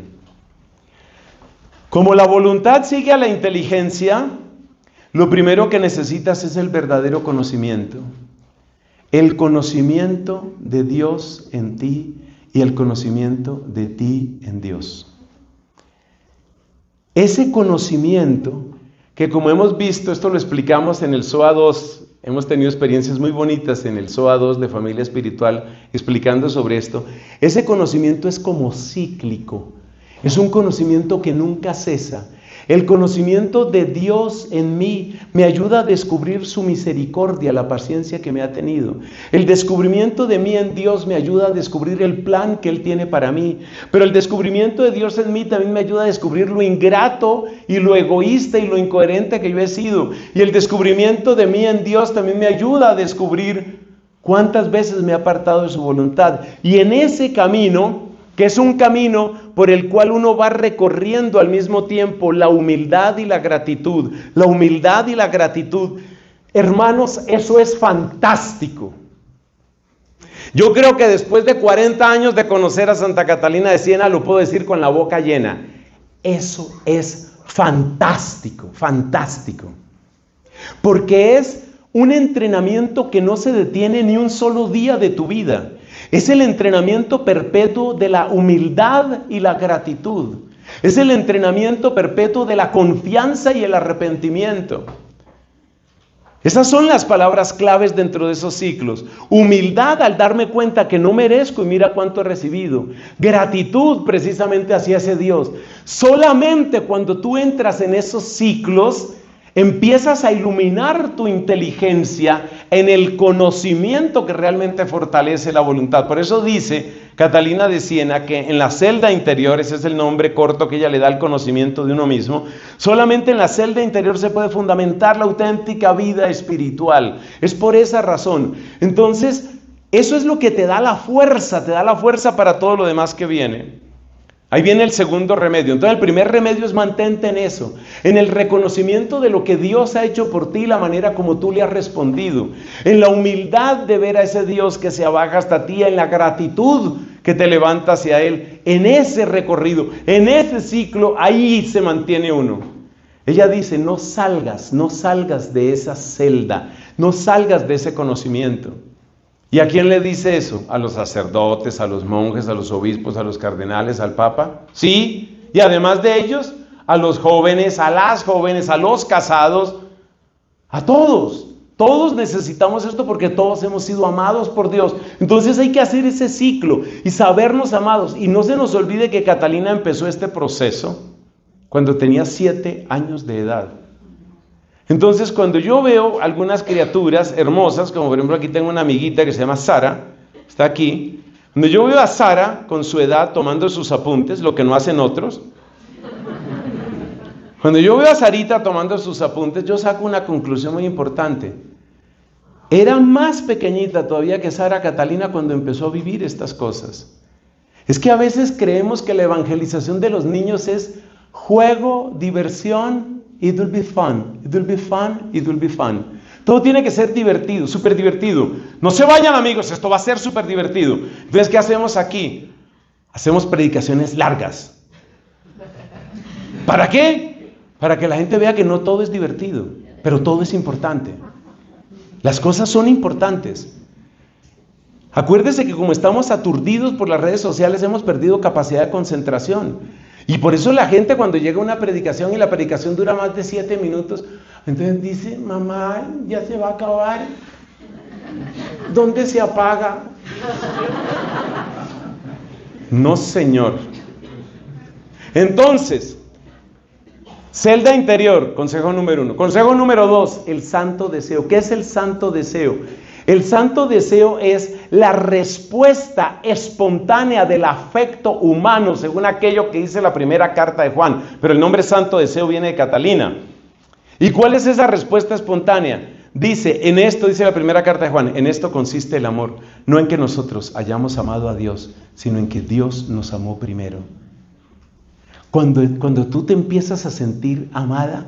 Como la voluntad sigue a la inteligencia, lo primero que necesitas es el verdadero conocimiento. El conocimiento de Dios en ti y el conocimiento de ti en Dios. Ese conocimiento que, como hemos visto, esto lo explicamos en el SOA 2, hemos tenido experiencias muy bonitas en el SOA 2 de Familia Espiritual explicando sobre esto. Ese conocimiento es como cíclico, es un conocimiento que nunca cesa. El conocimiento de Dios en mí me ayuda a descubrir su misericordia, la paciencia que me ha tenido. El descubrimiento de mí en Dios me ayuda a descubrir el plan que Él tiene para mí. Pero el descubrimiento de Dios en mí también me ayuda a descubrir lo ingrato y lo egoísta y lo incoherente que yo he sido. Y el descubrimiento de mí en Dios también me ayuda a descubrir cuántas veces me he apartado de su voluntad. Y en ese camino, que es un camino por el cual uno va recorriendo al mismo tiempo la humildad y la gratitud. La humildad y la gratitud. Hermanos, eso es fantástico. Yo creo que después de 40 años de conocer a Santa Catalina de Siena, lo puedo decir con la boca llena. Eso es fantástico, fantástico. Porque es un entrenamiento que no se detiene ni un solo día de tu vida. Es el entrenamiento perpetuo de la humildad y la gratitud. Es el entrenamiento perpetuo de la confianza y el arrepentimiento. Esas son las palabras claves dentro de esos ciclos. Humildad al darme cuenta que no merezco y mira cuánto he recibido. Gratitud precisamente hacia ese Dios. Solamente cuando tú entras en esos ciclos, empiezas a iluminar tu inteligencia en el conocimiento que realmente fortalece la voluntad. Por eso dice Catalina de Siena que en la celda interior, ese es el nombre corto que ella le da al conocimiento de uno mismo, solamente en la celda interior se puede fundamentar la auténtica vida espiritual. Es por esa razón. Entonces, eso es lo que te da la fuerza para todo lo demás que viene. Ahí viene el segundo remedio. Entonces el primer remedio es mantente en eso, en el reconocimiento de lo que Dios ha hecho por ti, la manera como tú le has respondido, en la humildad de ver a ese Dios que se abaja hasta ti, en la gratitud que te levanta hacia Él, en ese recorrido, en ese ciclo, ahí se mantiene uno. Ella dice, no salgas de esa celda, no salgas de ese conocimiento. ¿Y a quién le dice eso? A los sacerdotes, a los monjes, a los obispos, a los cardenales, al papa. Sí, y además de ellos, a los jóvenes, a las jóvenes, a los casados, a todos. Todos necesitamos esto porque todos hemos sido amados por Dios. Entonces hay que hacer ese ciclo y sabernos amados. Y no se nos olvide que Catalina empezó este proceso cuando tenía 7 años de edad. Entonces, cuando yo veo algunas criaturas hermosas, como por ejemplo aquí tengo una amiguita que se llama Sara, está aquí, Cuando yo veo a Sara con su edad tomando sus apuntes, lo que no hacen otros, cuando yo veo a Sarita tomando sus apuntes, yo saco una conclusión muy importante. Era más pequeñita todavía que Sara Catalina cuando empezó a vivir estas cosas. Es que a veces creemos que la evangelización de los niños es juego, diversión, it will be fun, it will be fun, it will be fun. Todo tiene que ser divertido, súper divertido. No se vayan, amigos, esto va a ser súper divertido. Entonces, ¿qué hacemos aquí? Hacemos predicaciones largas. ¿Para qué? Para que la gente vea que no todo es divertido, pero todo es importante. Las cosas son importantes. Acuérdese que como estamos aturdidos por las redes sociales, hemos perdido capacidad de concentración. Y por eso la gente cuando llega a una predicación y la predicación dura más de 7 minutos, entonces dice, mamá, ya se va a acabar. ¿Dónde se apaga? No, señor. Entonces, celda interior, consejo número 1. Consejo número 2, el santo deseo. ¿Qué es el santo deseo? El santo deseo es la respuesta espontánea del afecto humano, según aquello que dice la primera carta de Juan. Pero el nombre santo deseo viene de Catalina. ¿Y cuál es esa respuesta espontánea? Dice, en esto, dice la primera carta de Juan, en esto consiste el amor. No en que nosotros hayamos amado a Dios, sino en que Dios nos amó primero. Cuando tú te empiezas a sentir amada,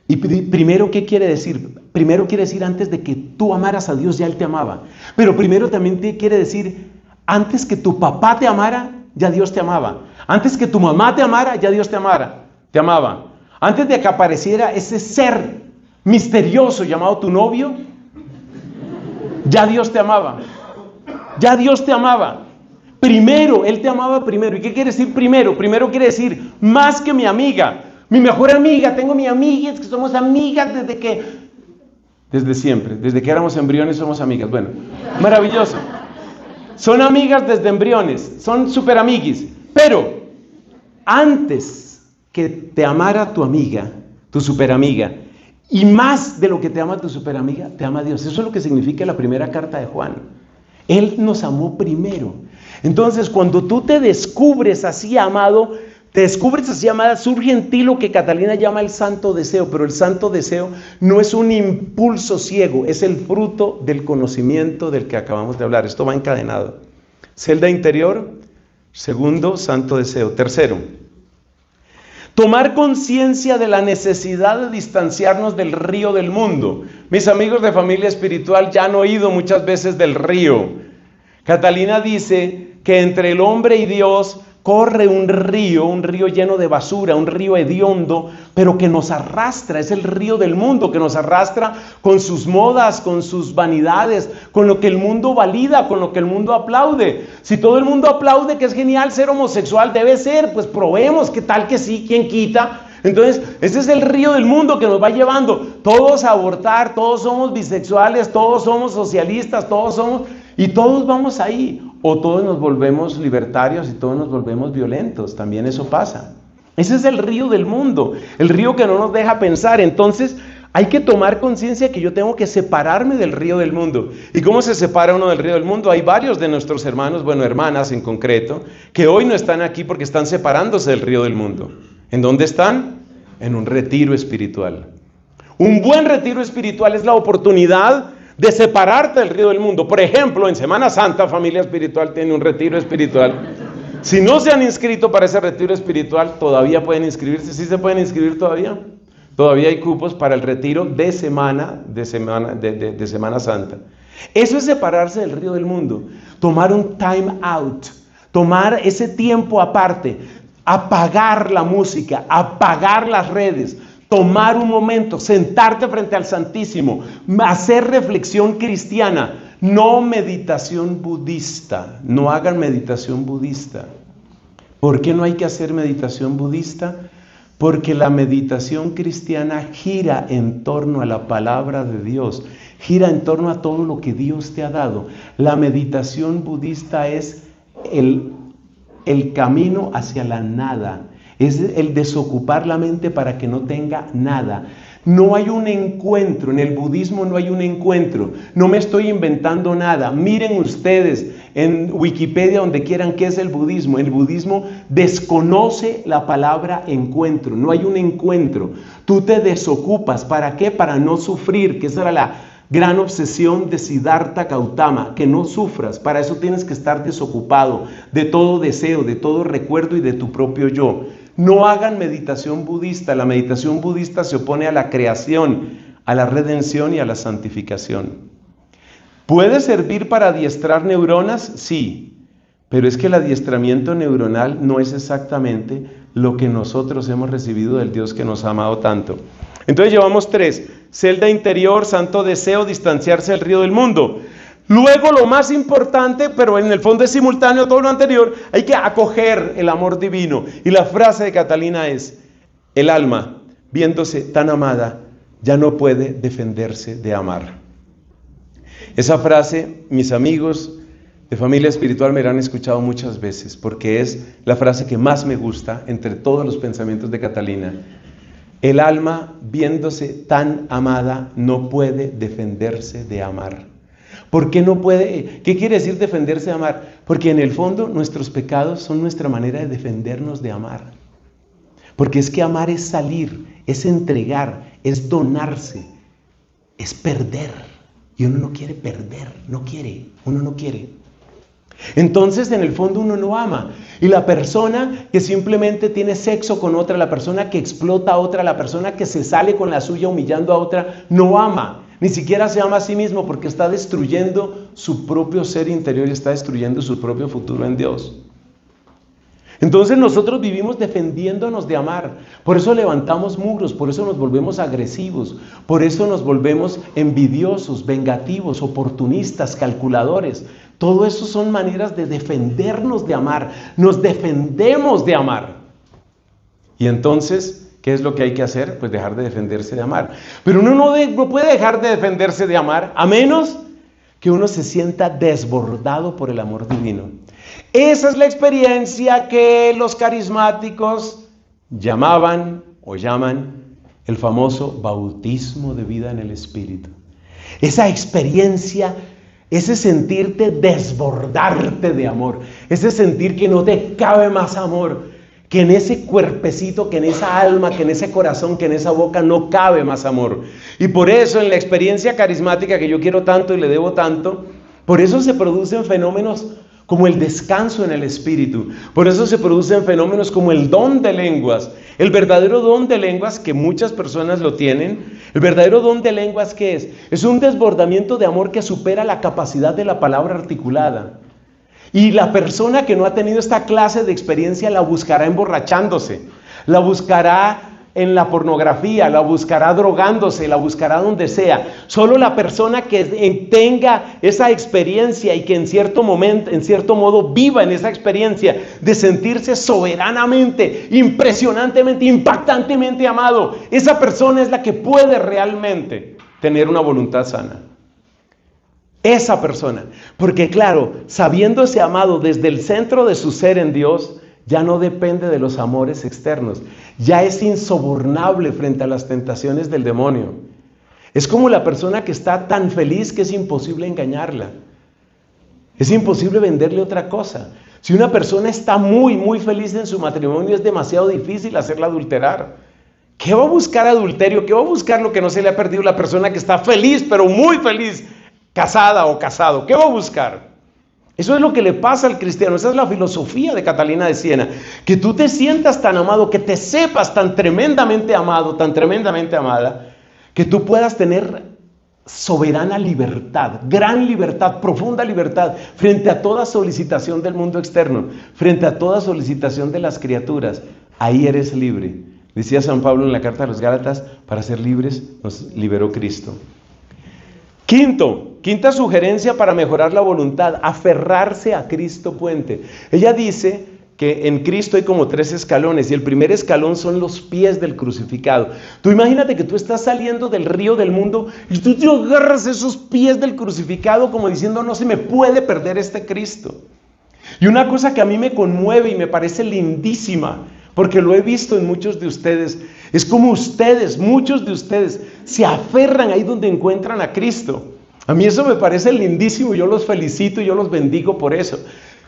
y primero, ¿qué quiere decir? Primero quiere decir, antes de que tú amaras a Dios, ya Él te amaba. Pero primero también te quiere decir, antes que tu papá te amara, ya Dios te amaba. Antes que tu mamá te amara, ya Dios te amaba. Antes de que apareciera ese ser misterioso llamado tu novio, ya Dios te amaba. Ya Dios te amaba. Primero, Él te amaba primero. ¿Y qué quiere decir primero? Primero quiere decir más que mi amiga. Mi mejor amiga, tengo mi amiga, es que somos amigas desde siempre, desde que éramos embriones somos amigas. Bueno, maravilloso. Son amigas desde embriones, son súper amiguis. Pero antes que te amara tu amiga, tu super amiga, y más de lo que te ama tu super amiga, te ama Dios. Eso es lo que significa la primera carta de Juan. Él nos amó primero. Entonces, cuando tú te descubres así amado, surge en ti lo que Catalina llama el santo deseo, pero el santo deseo no es un impulso ciego, es el fruto del conocimiento del que acabamos de hablar. Esto va encadenado. Celda interior, segundo, santo deseo. Tercero, tomar conciencia de la necesidad de distanciarnos del río del mundo. Mis amigos de familia espiritual ya han oído muchas veces del río. Catalina dice que entre el hombre y Dios corre un río lleno de basura, un río hediondo, pero que nos arrastra. Es el río del mundo que nos arrastra con sus modas, con sus vanidades, con lo que el mundo valida, con lo que el mundo aplaude. Si todo el mundo aplaude que es genial ser homosexual, debe ser, pues probemos, qué tal que sí, quién quita. Entonces, ese es el río del mundo que nos va llevando. Todos a abortar, todos somos bisexuales, todos somos socialistas, y todos vamos ahí. O todos nos volvemos libertarios y todos nos volvemos violentos. También eso pasa. Ese es el río del mundo, el río que no nos deja pensar. Entonces hay que tomar conciencia que yo tengo que separarme del río del mundo. ¿Y cómo se separa uno del río del mundo? Hay varios de nuestros hermanos, hermanas en concreto, que hoy no están aquí porque están separándose del río del mundo. ¿En dónde están? En un retiro espiritual. Un buen retiro espiritual es la oportunidad de separarte del río del mundo. Por ejemplo, en Semana Santa, Familia Espiritual tiene un retiro espiritual. Si no se han inscrito para ese retiro espiritual, todavía pueden inscribirse. ¿Sí se pueden inscribir todavía? Todavía hay cupos para el retiro de Semana Santa. Eso es separarse del río del mundo. Tomar un time out. Tomar ese tiempo aparte. Apagar la música. Apagar las redes. Tomar un momento, sentarte frente al Santísimo, hacer reflexión cristiana, no meditación budista. No hagan meditación budista. ¿Por qué no hay que hacer meditación budista? Porque la meditación cristiana gira en torno a la palabra de Dios, gira en torno a todo lo que Dios te ha dado. La meditación budista es el camino hacia la nada. Es el desocupar la mente para que no tenga nada. No hay un encuentro, en el budismo no hay un encuentro, no me estoy inventando nada. Miren ustedes en Wikipedia, donde quieran, qué es el budismo. El budismo desconoce la palabra encuentro, no hay un encuentro. Tú te desocupas, ¿para qué? Para no sufrir, que esa era la gran obsesión de Siddhartha Gautama, que no sufras. Para eso tienes que estar desocupado de todo deseo, de todo recuerdo y de tu propio yo. No hagan meditación budista. La meditación budista se opone a la creación, a la redención y a la santificación. ¿Puede servir para adiestrar neuronas? Sí, pero es que el adiestramiento neuronal no es exactamente lo que nosotros hemos recibido del Dios que nos ha amado tanto. Entonces llevamos 3: celda interior, santo deseo, distanciarse del río del mundo. Luego, lo más importante, pero en el fondo es simultáneo a todo lo anterior, hay que acoger el amor divino. Y la frase de Catalina es: el alma, viéndose tan amada, ya no puede defenderse de amar. Esa frase, mis amigos de familia espiritual me la han escuchado muchas veces, porque es la frase que más me gusta entre todos los pensamientos de Catalina. El alma, viéndose tan amada, no puede defenderse de amar. ¿Por qué no puede? ¿Qué quiere decir defenderse de amar? Porque en el fondo nuestros pecados son nuestra manera de defendernos de amar. Porque es que amar es salir, es entregar, es donarse, es perder. Y uno no quiere perder, uno no quiere. Entonces, en el fondo uno no ama. Y la persona que simplemente tiene sexo con otra, la persona que explota a otra, la persona que se sale con la suya humillando a otra, no ama. Ni siquiera se ama a sí mismo, porque está destruyendo su propio ser interior y está destruyendo su propio futuro en Dios. Entonces nosotros vivimos defendiéndonos de amar. Por eso levantamos muros, por eso nos volvemos agresivos, por eso nos volvemos envidiosos, vengativos, oportunistas, calculadores. Todo eso son maneras de defendernos de amar. Nos defendemos de amar. Y entonces, ¿qué es lo que hay que hacer? Pues dejar de defenderse de amar. Pero uno no puede dejar de defenderse de amar a menos que uno se sienta desbordado por el amor divino. Esa es la experiencia que los carismáticos llamaban o llaman el famoso bautismo de vida en el Espíritu. Esa experiencia, ese sentirte desbordarte de amor, ese sentir que no te cabe más amor, que en ese cuerpecito, que en esa alma, que en ese corazón, que en esa boca no cabe más amor. Y por eso en la experiencia carismática que yo quiero tanto y le debo tanto, por eso se producen fenómenos como el descanso en el Espíritu. Por eso se producen fenómenos como el don de lenguas. El verdadero don de lenguas, que muchas personas lo tienen, el verdadero don de lenguas, ¿qué es? Es un desbordamiento de amor que supera la capacidad de la palabra articulada. Y la persona que no ha tenido esta clase de experiencia la buscará emborrachándose, la buscará en la pornografía, la buscará drogándose, la buscará donde sea. Solo la persona que tenga esa experiencia y que en cierto momento, en cierto modo viva en esa experiencia de sentirse soberanamente, impresionantemente, impactantemente amado, esa persona es la que puede realmente tener una voluntad sana. Esa persona, porque claro, sabiéndose amado desde el centro de su ser en Dios, ya no depende de los amores externos, ya es insobornable frente a las tentaciones del demonio. Es como la persona que está tan feliz que es imposible engañarla, es imposible venderle otra cosa. Si una persona está muy, muy feliz en su matrimonio, es demasiado difícil hacerla adulterar. ¿Qué va a buscar adulterio? ¿Qué va a buscar lo que no se le ha perdido la persona que está feliz, pero muy feliz, casada o casado? ¿Qué va a buscar? Eso es lo que le pasa al cristiano. Esa es la filosofía de Catalina de Siena. Que tú te sientas tan amado, que te sepas tan tremendamente amado, tan tremendamente amada, que tú puedas tener soberana libertad, gran libertad, profunda libertad, frente a toda solicitación del mundo externo, frente a toda solicitación de las criaturas. Ahí eres libre. Decía San Pablo en la carta a los Gálatas: para ser libres nos liberó Cristo. Quinta sugerencia para mejorar la voluntad: aferrarse a Cristo puente. Ella dice que en Cristo hay como 3 escalones, y el primer escalón son los pies del crucificado. Tú imagínate que tú estás saliendo del río del mundo y tú te agarras esos pies del crucificado como diciendo: no se me puede perder este Cristo. Y una cosa que a mí me conmueve y me parece lindísima, porque lo he visto en muchos de ustedes, Es como ustedes, muchos de ustedes, se aferran ahí donde encuentran a Cristo. A mí eso me parece lindísimo, yo los felicito y yo los bendigo por eso.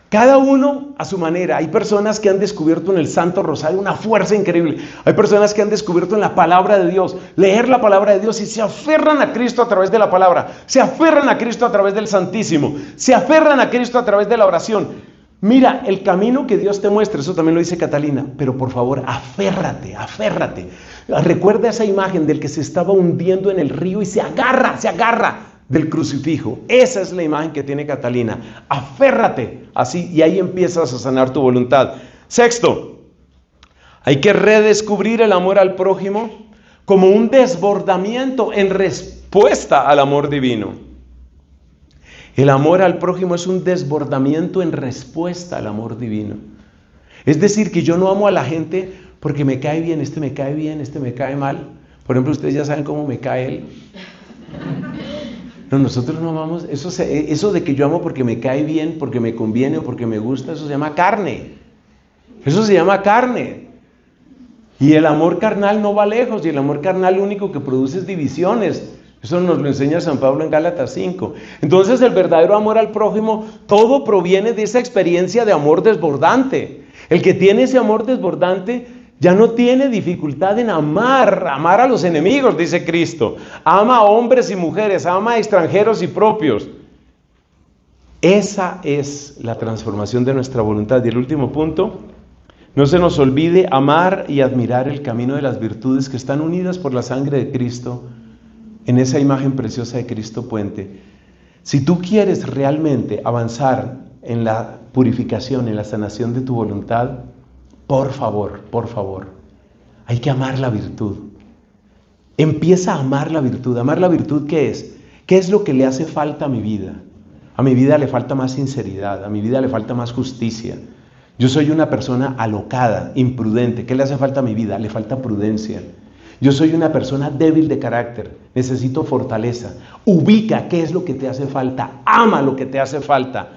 Cada uno a su manera. Hay personas que han descubierto en el Santo Rosario una fuerza increíble. Hay personas que han descubierto en la palabra de Dios, leer la palabra de Dios y se aferran a Cristo a través de la palabra. Se aferran a Cristo a través del Santísimo. Se aferran a Cristo a través de la oración. Mira, el camino que Dios te muestra, eso también lo dice Catalina, pero por favor, aférrate, aférrate. Recuerda esa imagen del que se estaba hundiendo en el río y se agarra del crucifijo. Esa es la imagen que tiene Catalina. Aférrate así y ahí empiezas a sanar tu voluntad. Sexto, hay que redescubrir el amor al prójimo como un desbordamiento en respuesta al amor divino. El amor al prójimo es un desbordamiento en respuesta al amor divino. Es decir, que yo no amo a la gente porque me cae bien, este me cae mal. Por ejemplo, ustedes ya saben cómo me cae él. No, nosotros no amamos, eso de que yo amo porque me cae bien, porque me conviene o porque me gusta, eso se llama carne. Eso se llama carne. Y el amor carnal no va lejos, y el amor carnal lo único que produce es divisiones. Eso nos lo enseña San Pablo en Gálatas 5. Entonces el verdadero amor al prójimo, todo proviene de esa experiencia de amor desbordante. El que tiene ese amor desbordante ya no tiene dificultad en amar a los enemigos, dice Cristo. Ama a hombres y mujeres, ama a extranjeros y propios. Esa es la transformación de nuestra voluntad. Y el último punto, no se nos olvide amar y admirar el camino de las virtudes que están unidas por la sangre de Cristo en esa imagen preciosa de Cristo puente. Si tú quieres realmente avanzar en la purificación, en la sanación de tu voluntad, por favor, hay que amar la virtud. Empieza a amar la virtud. ¿Amar la virtud qué es? ¿Qué es lo que le hace falta a mi vida? A mi vida le falta más sinceridad, a mi vida le falta más justicia. Yo soy una persona alocada, imprudente. ¿Qué le hace falta a mi vida? Le falta prudencia. Yo soy una persona débil de carácter, necesito fortaleza. Ubica qué es lo que te hace falta, ama lo que te hace falta,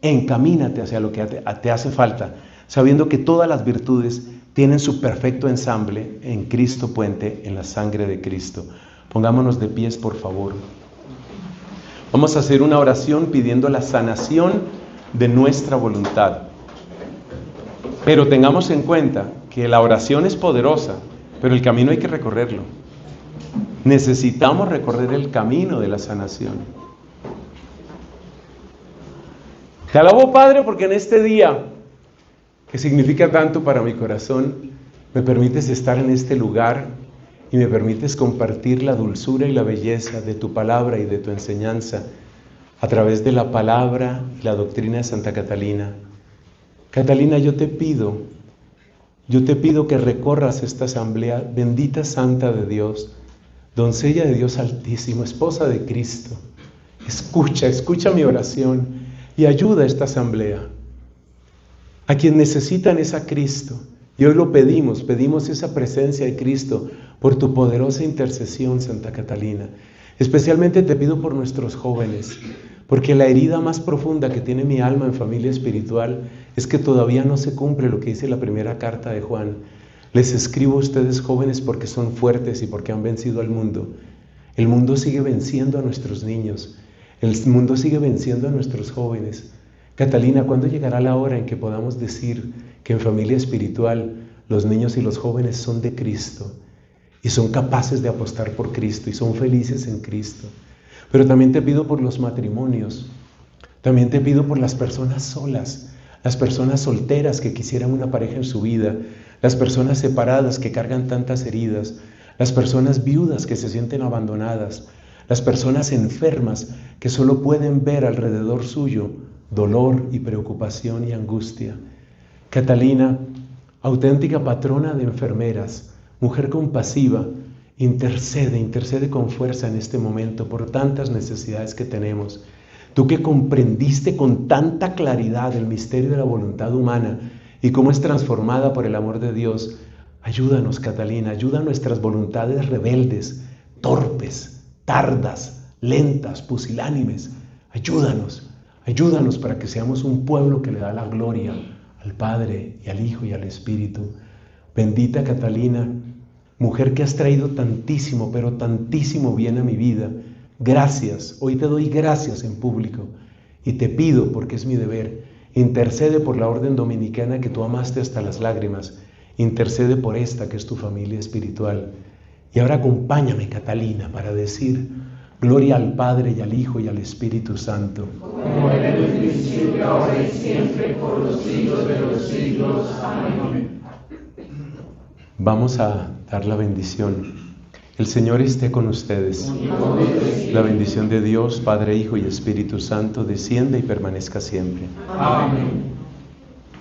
encamínate hacia lo que te hace falta, sabiendo que todas las virtudes tienen su perfecto ensamble en Cristo puente, en la sangre de Cristo. Pongámonos de pies, por favor. Vamos a hacer una oración pidiendo la sanación de nuestra voluntad. Pero tengamos en cuenta que la oración es poderosa, pero el camino hay que recorrerlo. Necesitamos recorrer el camino de la sanación. Te alabo, Padre, porque en este día, que significa tanto para mi corazón, me permites estar en este lugar y me permites compartir la dulzura y la belleza de tu palabra y de tu enseñanza a través de la palabra y la doctrina de Santa Catalina. Catalina, yo te pido que recorras esta asamblea, bendita Santa de Dios, doncella de Dios Altísimo, esposa de Cristo. Escucha mi oración y ayuda a esta asamblea. A quien necesitan es a Cristo. Y hoy lo pedimos esa presencia de Cristo por tu poderosa intercesión, Santa Catalina. Especialmente te pido por nuestros jóvenes, porque la herida más profunda que tiene mi alma en familia espiritual es que todavía no se cumple lo que dice la primera carta de Juan. Les escribo a ustedes jóvenes porque son fuertes y porque han vencido al mundo. El mundo sigue venciendo a nuestros niños. El mundo sigue venciendo a nuestros jóvenes. Catalina, ¿cuándo llegará la hora en que podamos decir que en familia espiritual los niños y los jóvenes son de Cristo y son capaces de apostar por Cristo y son felices en Cristo? Pero también te pido por los matrimonios, también te pido por las personas solas, las personas solteras que quisieran una pareja en su vida, las personas separadas que cargan tantas heridas, las personas viudas que se sienten abandonadas, las personas enfermas que solo pueden ver alrededor suyo dolor y preocupación y angustia. Catalina, auténtica patrona de enfermeras, mujer compasiva, intercede con fuerza en este momento por tantas necesidades que tenemos. Tú que comprendiste con tanta claridad el misterio de la voluntad humana y cómo es transformada por el amor de Dios, ayúdanos, Catalina, ayuda a nuestras voluntades rebeldes, torpes, tardas, lentas, pusilánimes. Ayúdanos para que seamos un pueblo que le da la gloria al Padre y al Hijo y al Espíritu. Bendita Catalina, mujer que has traído tantísimo, pero tantísimo bien a mi vida. Gracias, hoy te doy gracias en público y te pido, porque es mi deber, intercede por la orden dominicana que tú amaste hasta las lágrimas, intercede por esta que es tu familia espiritual. Y ahora acompáñame, Catalina, para decir: gloria al Padre y al Hijo y al Espíritu Santo. Como era en el principio, ahora y siempre, por los siglos de los siglos. Amén. Vamos a dar la bendición. El Señor esté con ustedes. La bendición de Dios, Padre, Hijo y Espíritu Santo, descienda y permanezca siempre. Amén.